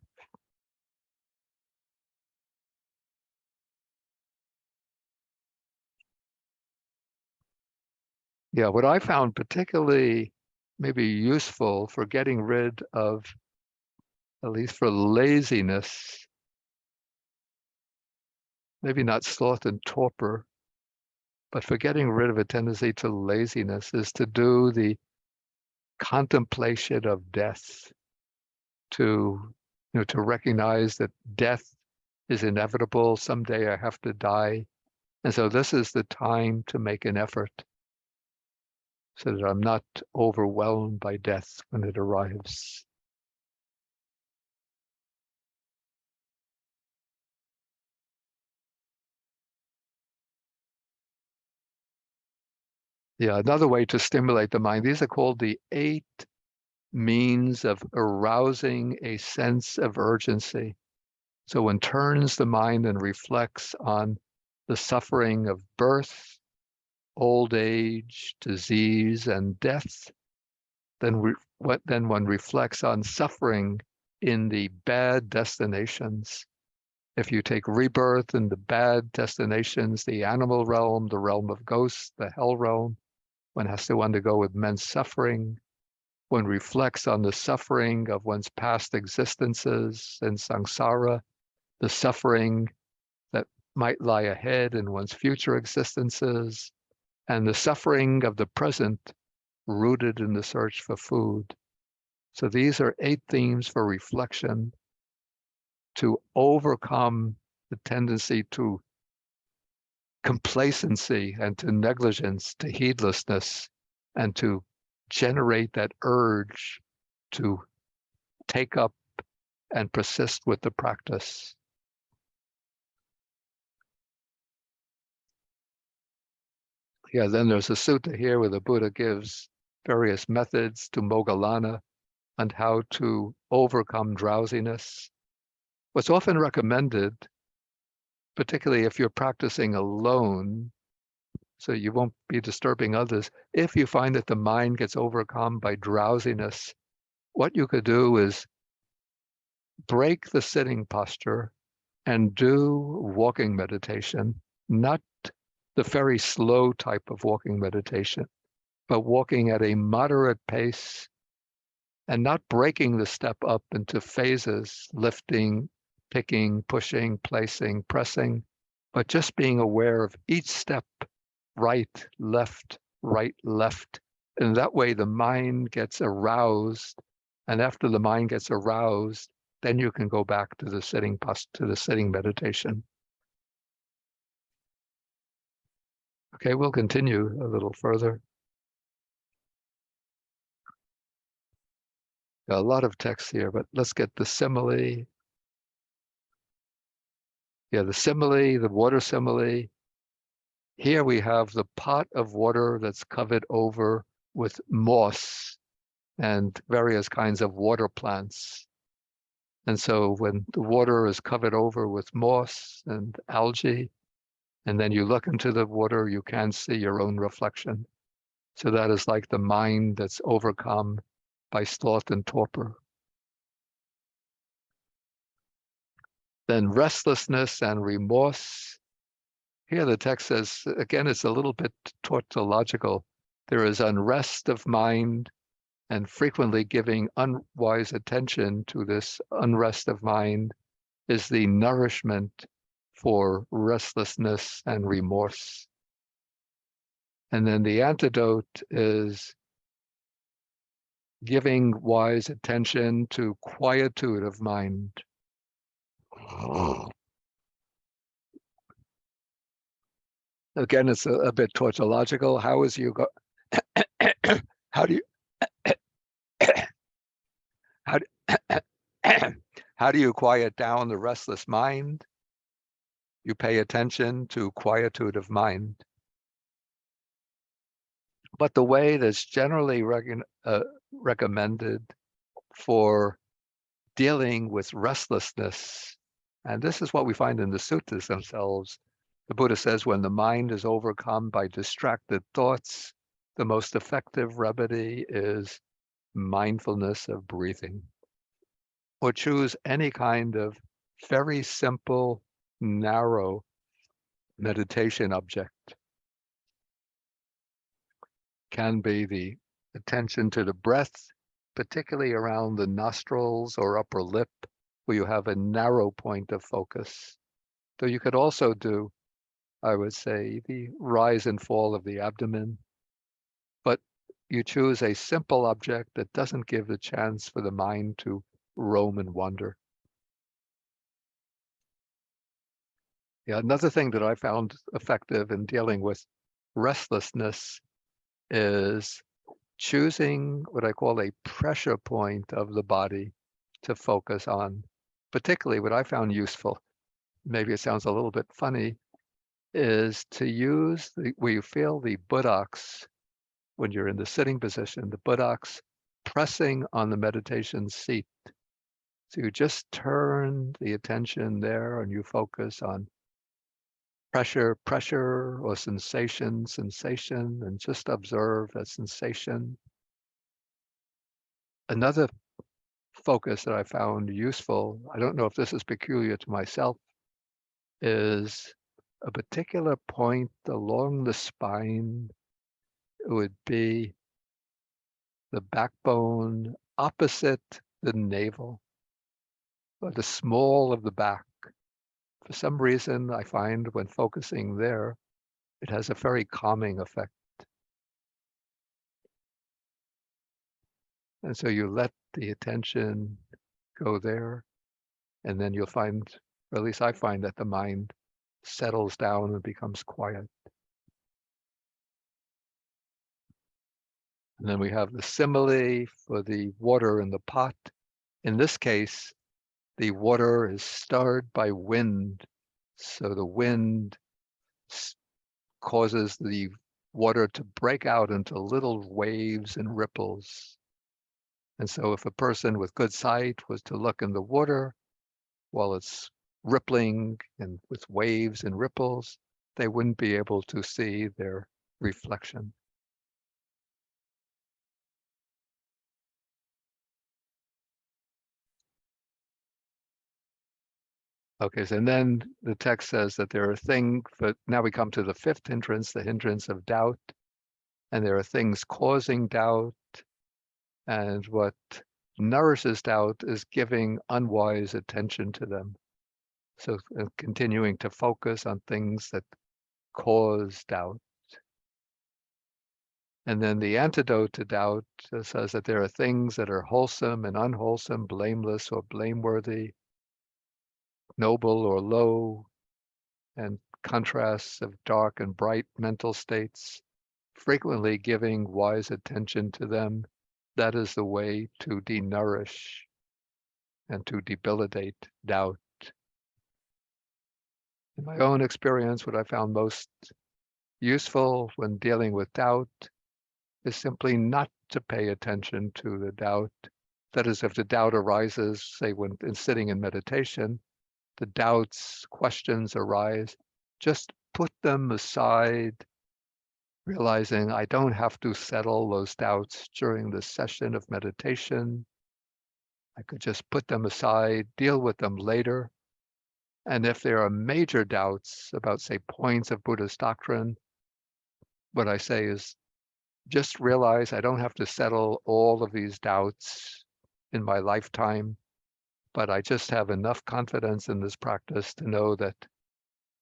Yeah, what I found particularly maybe useful for getting rid of, at least for laziness, maybe not sloth and torpor, but for getting rid of a tendency to laziness, is to do the contemplation of death, to recognize that death is inevitable. Someday I have to die. And so this is the time to make an effort so that I'm not overwhelmed by death when it arrives. Yeah, another way to stimulate the mind, these are called the 8 means of arousing a sense of urgency. So one turns the mind and reflects on the suffering of birth, old age, disease, and death. Then one reflects on suffering in the bad destinations. If you take rebirth in the bad destinations, the animal realm, the realm of ghosts, the hell realm, one has to undergo immense suffering. One reflects on the suffering of one's past existences in samsara, the suffering that might lie ahead in one's future existences, and the suffering of the present rooted in the search for food. So these are 8 themes for reflection to overcome the tendency to complacency and to negligence, to heedlessness, and to generate that urge to take up and persist with the practice. Yeah, then there's a sutta here where the Buddha gives various methods to Moggallana and how to overcome drowsiness. What's often recommended, particularly if you're practicing alone, so you won't be disturbing others, if you find that the mind gets overcome by drowsiness, what you could do is break the sitting posture and do walking meditation, not the very slow type of walking meditation, but walking at a moderate pace and not breaking the step up into phases, lifting, picking, pushing, placing, pressing, but just being aware of each step, right, left, right, left. And that way the mind gets aroused. And after the mind gets aroused, then you can go back to the sitting meditation. Okay, we'll continue a little further. A lot of text here, but let's get the simile. Yeah, the simile, the water simile. Here we have the pot of water that's covered over with moss and various kinds of water plants. And so when the water is covered over with moss and algae, and then you look into the water, you can see your own reflection. So that is like the mind that's overcome by sloth and torpor. Then restlessness and remorse. Here the text says, again, it's a little bit tautological. There is unrest of mind, and frequently giving unwise attention to this unrest of mind is the nourishment for restlessness and remorse. And then the antidote is giving wise attention to quietude of mind. Again, it's a bit tautological. How is you go? How do you? How do, how do you quiet down the restless mind? You pay attention to quietude of mind. But the way that's generally recommended for dealing with restlessness, and this is what we find in the suttas themselves. The Buddha says when the mind is overcome by distracted thoughts, the most effective remedy is mindfulness of breathing. Or choose any kind of very simple, narrow meditation object. Can be the attention to the breath, particularly around the nostrils or upper lip, where you have a narrow point of focus. So you could also do, I would say, the rise and fall of the abdomen, but you choose a simple object that doesn't give the chance for the mind to roam and wander. Yeah, another thing that I found effective in dealing with restlessness is choosing what I call a pressure point of the body to focus on. Particularly what I found useful, maybe it sounds a little bit funny, is to use where you feel the buttocks when you're in the sitting position, the buttocks pressing on the meditation seat. So you just turn the attention there and you focus on pressure, or sensation, and just observe that sensation. Another focus that I found useful, I don't know if this is peculiar to myself, is a particular point along the spine. It would be the backbone opposite the navel, or the small of the back. For some reason, I find when focusing there, it has a very calming effect. And so you let the attention go there, and then you'll find, or at least I find, that the mind settles down and becomes quiet. And then we have the simile for the water in the pot. In this case, the water is stirred by wind. So the wind causes the water to break out into little waves and ripples. And so if a person with good sight was to look in the water while it's rippling and with waves and ripples, they wouldn't be able to see their reflection. Okay, so and then the text says that there are things, but now we come to the fifth hindrance, the hindrance of doubt. And there are things causing doubt. And what nourishes doubt is giving unwise attention to them. So continuing to focus on things that cause doubt. And then the antidote to doubt says that there are things that are wholesome and unwholesome, blameless or blameworthy, noble or low, and contrasts of dark and bright mental states, frequently giving wise attention to them that is the way to denourish and to debilitate doubt. In my own experience, what I found most useful when dealing with doubt is simply not to pay attention to the doubt. That is, if the doubt arises, say when sitting in meditation, the doubts, questions arise, just put them aside, realizing I don't have to settle those doubts during the session of meditation. I could just put them aside, deal with them later. And if there are major doubts about, say, points of Buddhist doctrine, what I say is just realize I don't have to settle all of these doubts in my lifetime, but I just have enough confidence in this practice to know that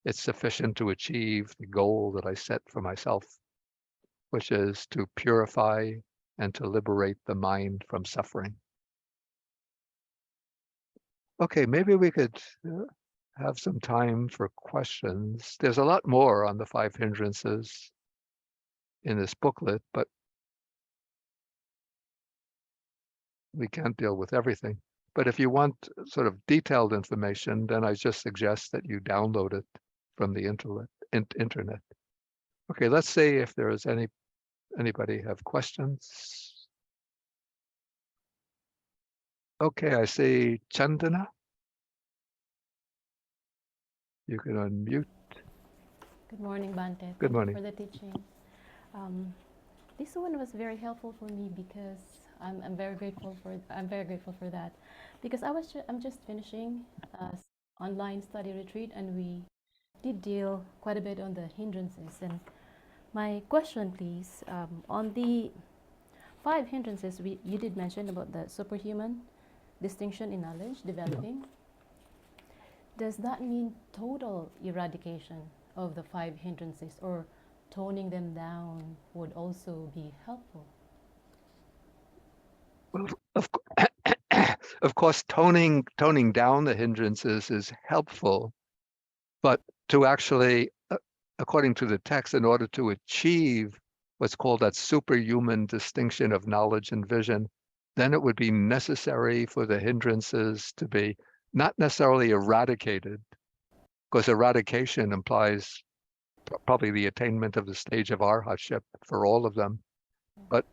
it's sufficient to achieve the goal that I set for myself, which is to purify and to liberate the mind from suffering. Okay, maybe we could have some time for questions. There's a lot more on the 5 hindrances in this booklet, but we can't deal with everything. But if you want sort of detailed information, then I just suggest that you download it from the internet. Okay, let's see if there is anybody have questions. Okay, I see Chandana. You can unmute. Good morning, Bhante. Good morning. Thank you for the teaching. This one was very helpful for me because I'm very grateful for that, because I'm just finishing online study retreat, and we did deal quite a bit on the hindrances. And my question, please, on the 5 hindrances, you did mention about the superhuman distinction in knowledge developing. Yeah. Does that mean total eradication of the 5 hindrances, or toning them down would also be helpful? Well, of course, toning down the hindrances is helpful, but to actually, according to the text, in order to achieve what's called that superhuman distinction of knowledge and vision, then it would be necessary for the hindrances to be not necessarily eradicated, because eradication implies probably the attainment of the stage of arhatship for all of them, but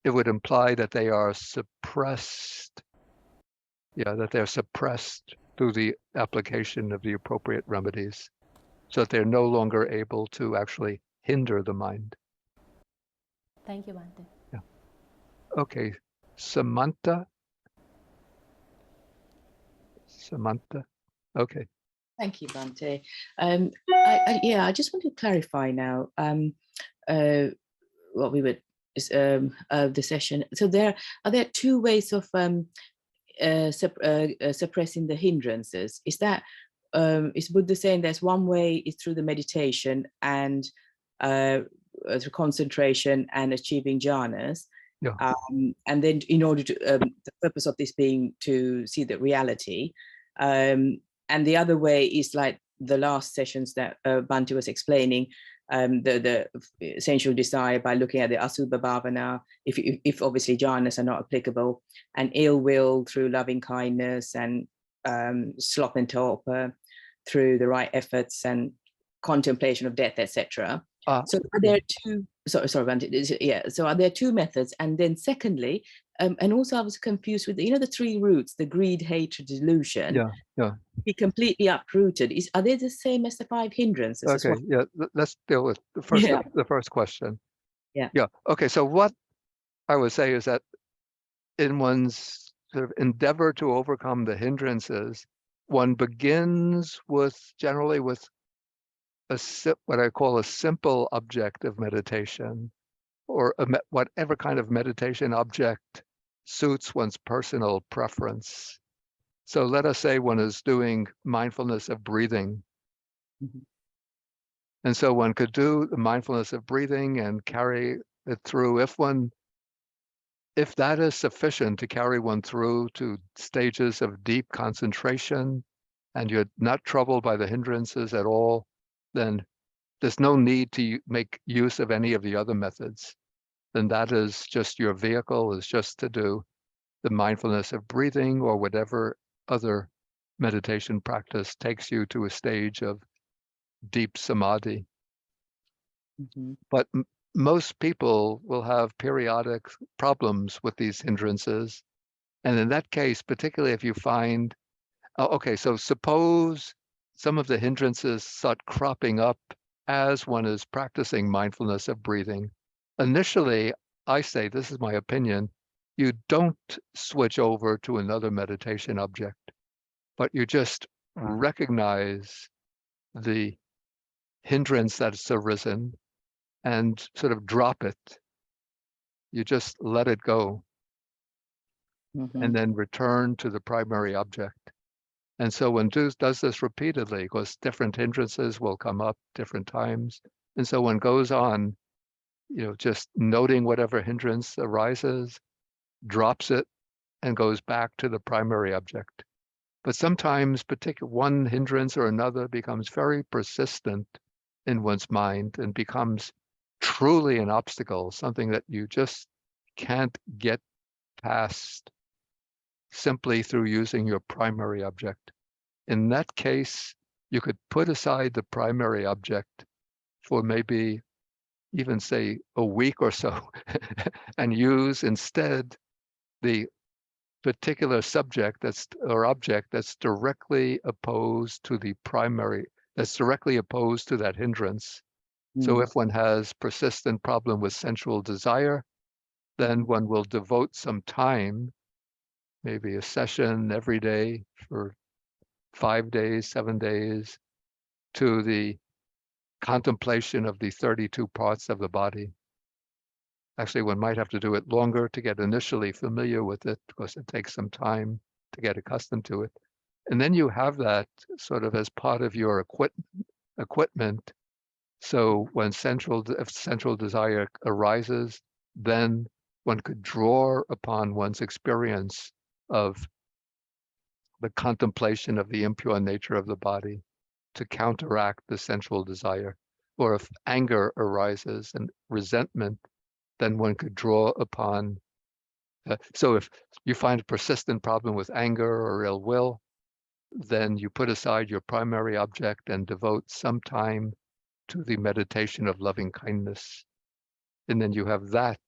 it would imply that they are suppressed. Yeah, that they're suppressed through the application of the appropriate remedies, so that they're no longer able to actually hinder the mind. Thank you, Bhante. Yeah. Okay, Samantha. Okay. Thank you, Bhante. I just want to clarify now what we would the session. So are there 2 ways of suppressing the hindrances? Is Buddha saying there's one way is through the meditation and through concentration and achieving jhanas? Yeah. And then in order to the purpose of this being to see the reality, and the other way is like the last sessions that Bhante was explaining, the essential desire by looking at the asubha bhavana, if obviously jhanas are not applicable, and ill will through loving kindness, and sloth and torpor through the right efforts and contemplation of death, etc. So are there 2? Sorry, Bhante. Yeah. So are there 2 methods? And then secondly, and also I was confused with the 3 roots: the greed, hatred, delusion. Yeah. Be completely uprooted. Are they the same as the 5 hindrances? Okay. Yeah. Let's deal with the first. Yeah. The first question. Yeah. Yeah. Okay. So what I would say is that in one's sort of endeavor to overcome the hindrances, one begins generally with what I call a simple object of meditation, or whatever kind of meditation object suits one's personal preference. So let us say one is doing mindfulness of breathing. Mm-hmm. And so one could do the mindfulness of breathing and carry it through. If that is sufficient to carry one through to stages of deep concentration, and you're not troubled by the hindrances at all, then there's no need to make use of any of the other methods. then that is just your vehicle, is just to do the mindfulness of breathing or whatever other meditation practice takes you to a stage of deep samadhi. But most people will have periodic problems with these hindrances. And in that case, particularly if you find, okay, so suppose some of the hindrances start cropping up as one is practicing mindfulness of breathing. Initially, I say, this is my opinion, you don't switch over to another meditation object, but you just recognize the hindrance that's arisen and sort of drop it. You just let it go and then return to the primary object. And so one does this repeatedly, because different hindrances will come up different times. And so one goes on, just noting whatever hindrance arises, drops it, and goes back to the primary object. But sometimes one hindrance or another becomes very persistent in one's mind and becomes truly an obstacle, something that you just can't get past simply through using your primary object. In that case, you could put aside the primary object for maybe even say a week or so and use instead the particular subject or object that's directly opposed to the primary, that's directly opposed to that hindrance. So if one has persistent problem with sensual desire, then one will devote some time, maybe a session every day for 5 days, 7 days, to the contemplation of the 32 parts of the body. Actually, one might have to do it longer to get initially familiar with it, because it takes some time to get accustomed to it. And then you have that sort of as part of your equipment. So when if sensual desire arises, then one could draw upon one's experience of the contemplation of the impure nature of the body to counteract the sensual desire. Or if anger arises and resentment, then one could draw upon. So if you find a persistent problem with anger or ill will, then you put aside your primary object and devote some time to the meditation of loving kindness. And then you have that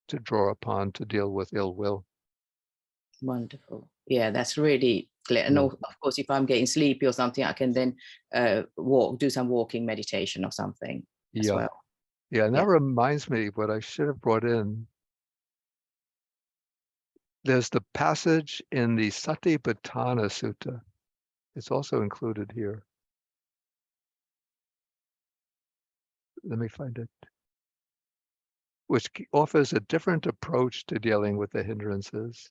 to draw upon to deal with ill will. Wonderful. Yeah, that's really clear. And of course, if I'm getting sleepy or something, I can then do some walking meditation or something as well. Yeah, and that reminds me what I should have brought in. There's the passage in the Satipatthana Sutta. It's also included here. Let me find it. Which offers a different approach to dealing with the hindrances.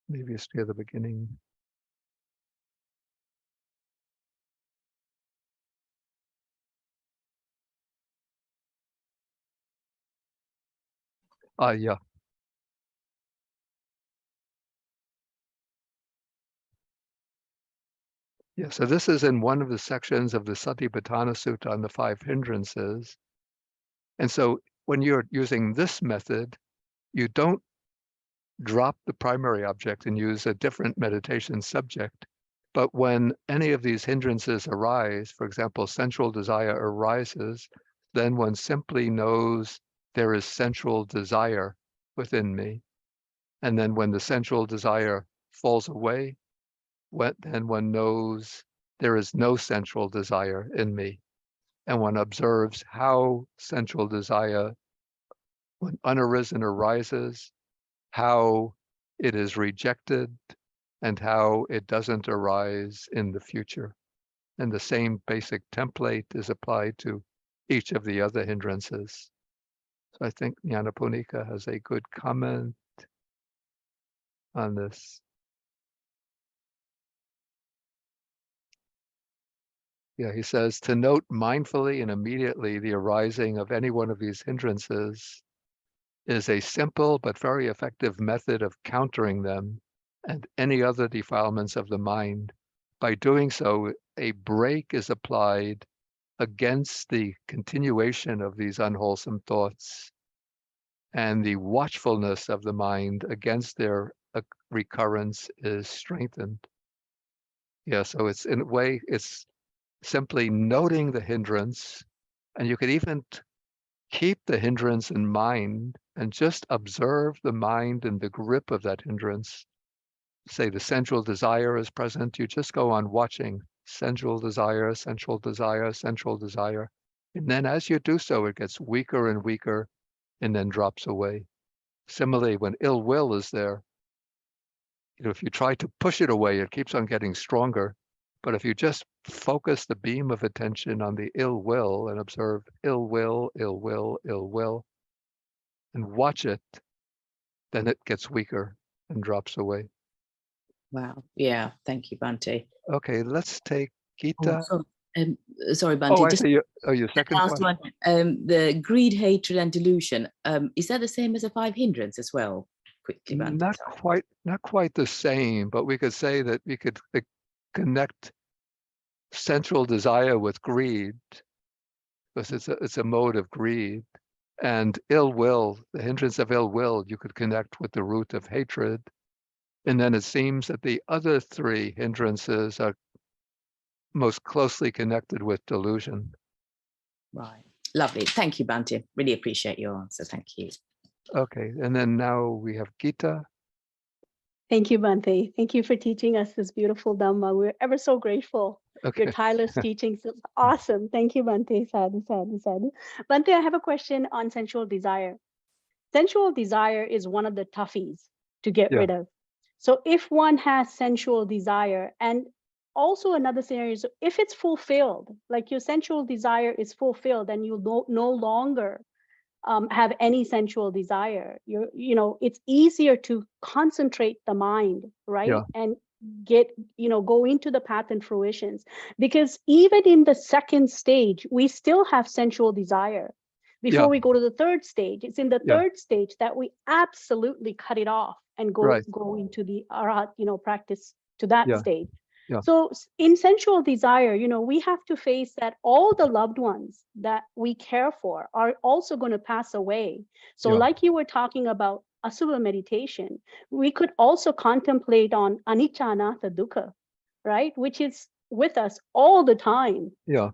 Maybe it's near the beginning. Yeah. Yeah, so this is in one of the sections of the Satipatthana Sutta on the 5 hindrances. And so when you're using this method, you don't drop the primary object and use a different meditation subject. But when any of these hindrances arise, for example, sensual desire arises, then one simply knows there is sensual desire within me. And then when the sensual desire falls away, then one knows there is no sensual desire in me. And one observes how sensual desire, when unarisen, arises, how it is rejected, and how it doesn't arise in the future. And the same basic template is applied to each of the other hindrances. So I think Nyanaponika has a good comment on this. Yeah, he says, to note mindfully and immediately the arising of any one of these hindrances is a simple but very effective method of countering them and any other defilements of the mind. By doing so, a brake is applied against the continuation of these unwholesome thoughts, and the watchfulness of the mind against their recurrence is strengthened. Yeah, so it's in a way, it's simply noting the hindrance, and you could even keep the hindrance in mind and just observe the mind in the grip of that hindrance. Say the sensual desire is present, you just go on watching sensual desire, sensual desire, sensual desire. And then as you do so, it gets weaker and weaker and then drops away. Similarly, when ill will is there, if you try to push it away, it keeps on getting stronger. But if you just focus the beam of attention on the ill will and observe ill will, ill will, ill will, and watch it, then it gets weaker and drops away. Wow. Yeah. Thank you, Bhante. Okay, let's take Gita. Sorry, Bhante. Oh, I just see your second last question. one. The greed, hatred, and delusion. Is that the same as the 5 hindrances as well? Quickly, Bhante. Not quite the same, but we could say that we could connect sensual desire with greed, because it's a mode of greed, and ill will, the hindrance of ill will, you could connect with the root of hatred. And then it seems that the other 3 hindrances are most closely connected with delusion. Right. Lovely. Thank you, Bhante. Really appreciate your answer. Thank you. Okay, and then now we have Gita. Thank you, Bhante. Thank you for teaching us this beautiful Dhamma. We're ever so grateful. Okay. Your tireless teachings is awesome. Thank you, Bhante. Sadhu, sadhu, sadhu. Bhante, I have a question on sensual desire. Sensual desire is one of the toughies to get Yeah. rid of. So if one has sensual desire, and also another scenario is if it's fulfilled, like your sensual desire is fulfilled and you no longer have any sensual desire, it's easier to concentrate the mind, right? Yeah. And go into the path and fruitions, because even in the second stage, we still have sensual desire before Yeah. we go to the third stage. It's in the Yeah. third stage that we absolutely cut it off and go into the arahat, practice to that Yeah. stage. Yeah. So in sensual desire, we have to face that all the loved ones that we care for are also going to pass away. So Yeah. like you were talking about asubha meditation, we could also contemplate on anicca anatta dukkha, right? Which is with us all the time. Yeah.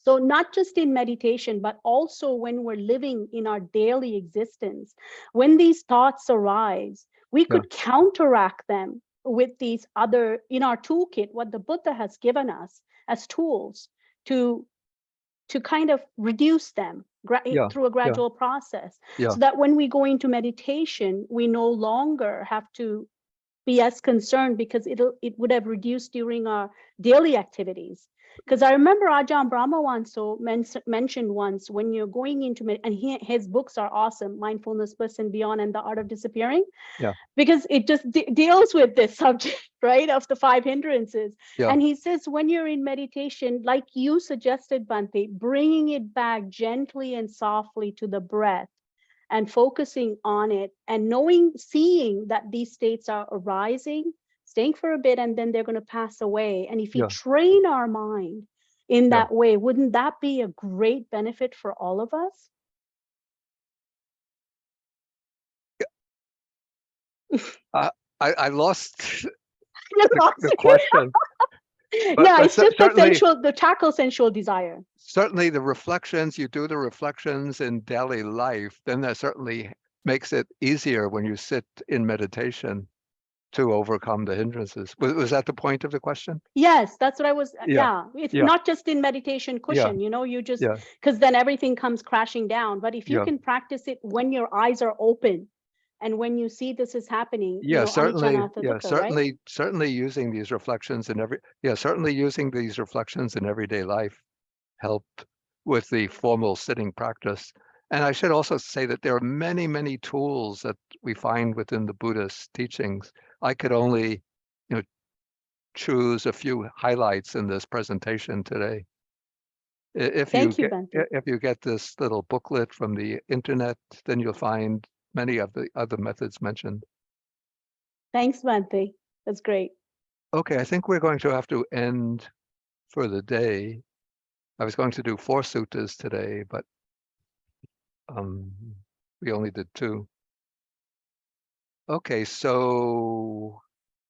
So not just in meditation, but also when we're living in our daily existence, when these thoughts arise, we could counteract them with these other, in our toolkit, what the Buddha has given us as tools to kind of reduce them through a gradual process. Yeah. So that when we go into meditation, we no longer have to be as concerned, because it would have reduced during our daily activities. Because I remember Ajahn Brahmawanso mentioned once, when you're going into and his books are awesome, Mindfulness, Bliss and Beyond, and The Art of Disappearing. Yeah. Because it just deals with this subject, right, of the 5 hindrances. Yeah. And he says, when you're in meditation, like you suggested, Bhante, bringing it back gently and softly to the breath, and focusing on it and seeing that these states are arising, staying for a bit, and then they're going to pass away. And if we train our mind in that way, wouldn't that be a great benefit for all of us? I lost You lost the question. Yeah, it's just the tackle sensual desire. Certainly the reflections, you do the reflections in daily life, then that certainly makes it easier when you sit in meditation to overcome the hindrances. Was that the point of the question? Yes, that's what I was. It's Yeah. not just in meditation cushion, you just, because then everything comes crashing down. But if you can practice it when your eyes are open and when you see this is happening, Certainly. anicca anatta dukkha, right? Certainly using these reflections in everyday life helped with the formal sitting practice. And I should also say that there are many, many tools that we find within the Buddhist teachings. I could only, choose a few highlights in this presentation today. If you get this little booklet from the internet, then you'll find many of the other methods mentioned. Thanks, Bhante. That's great. Okay, I think we're going to have to end for the day. I was going to do 4 suttas today, but we only did 2. Okay, so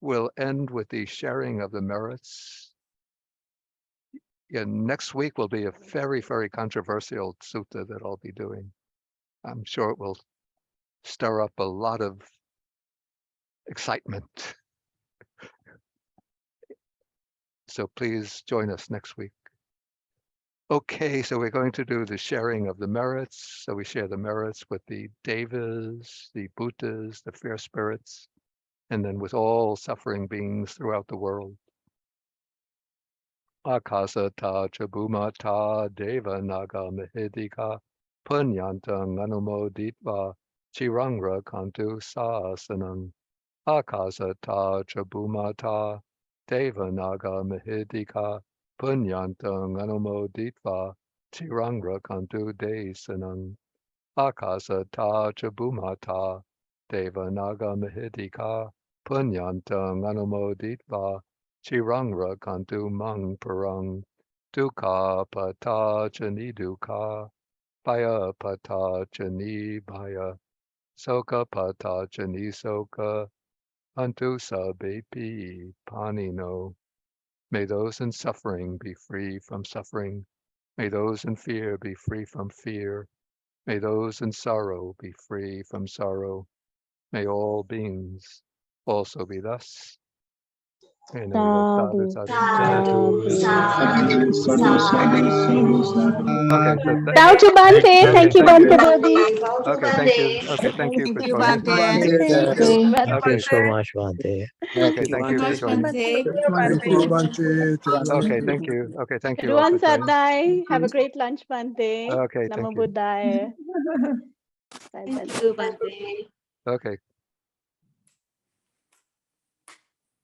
we'll end with the sharing of the merits. Yeah, next week will be a very, very controversial sutta that I'll be doing. I'm sure it will stir up a lot of excitement. So please join us next week. Okay, so we're going to do the sharing of the merits. So we share the merits with the devas, the bhutas, the fair spirits, and then with all suffering beings throughout the world. Akasata chabumata deva naga mahidika punyantang anumoditva chirangra kantu sasanam. Akasata chabumata deva naga mahidika punyantang anumoditva chirangra kantu desanam. Akasata chabumata deva naga mahidika punyantang anumoditva chirangra kantu mang parang dukkha pata chani dukkha bhaya pata chani bhaya soka pata chani soka antu sabepi panino. May those in suffering be free from suffering. May those in fear be free from fear. May those in sorrow be free from sorrow. May all beings also be thus. And then we go sadhu, sadhu, sadhu. Okay, so Down to Bhante. Thank you, Bhante Bodhi. okay, thank you. Okay, thank you for joining. Thank Okay, you so much, Bhante. okay, thank you for joining. Okay, thank you. Okay, thank you all for Ruan joining. Sadai. Have a great lunch, Bhante. Okay, Namo thank you. Buddhaya. Bye, Bhante. Okay.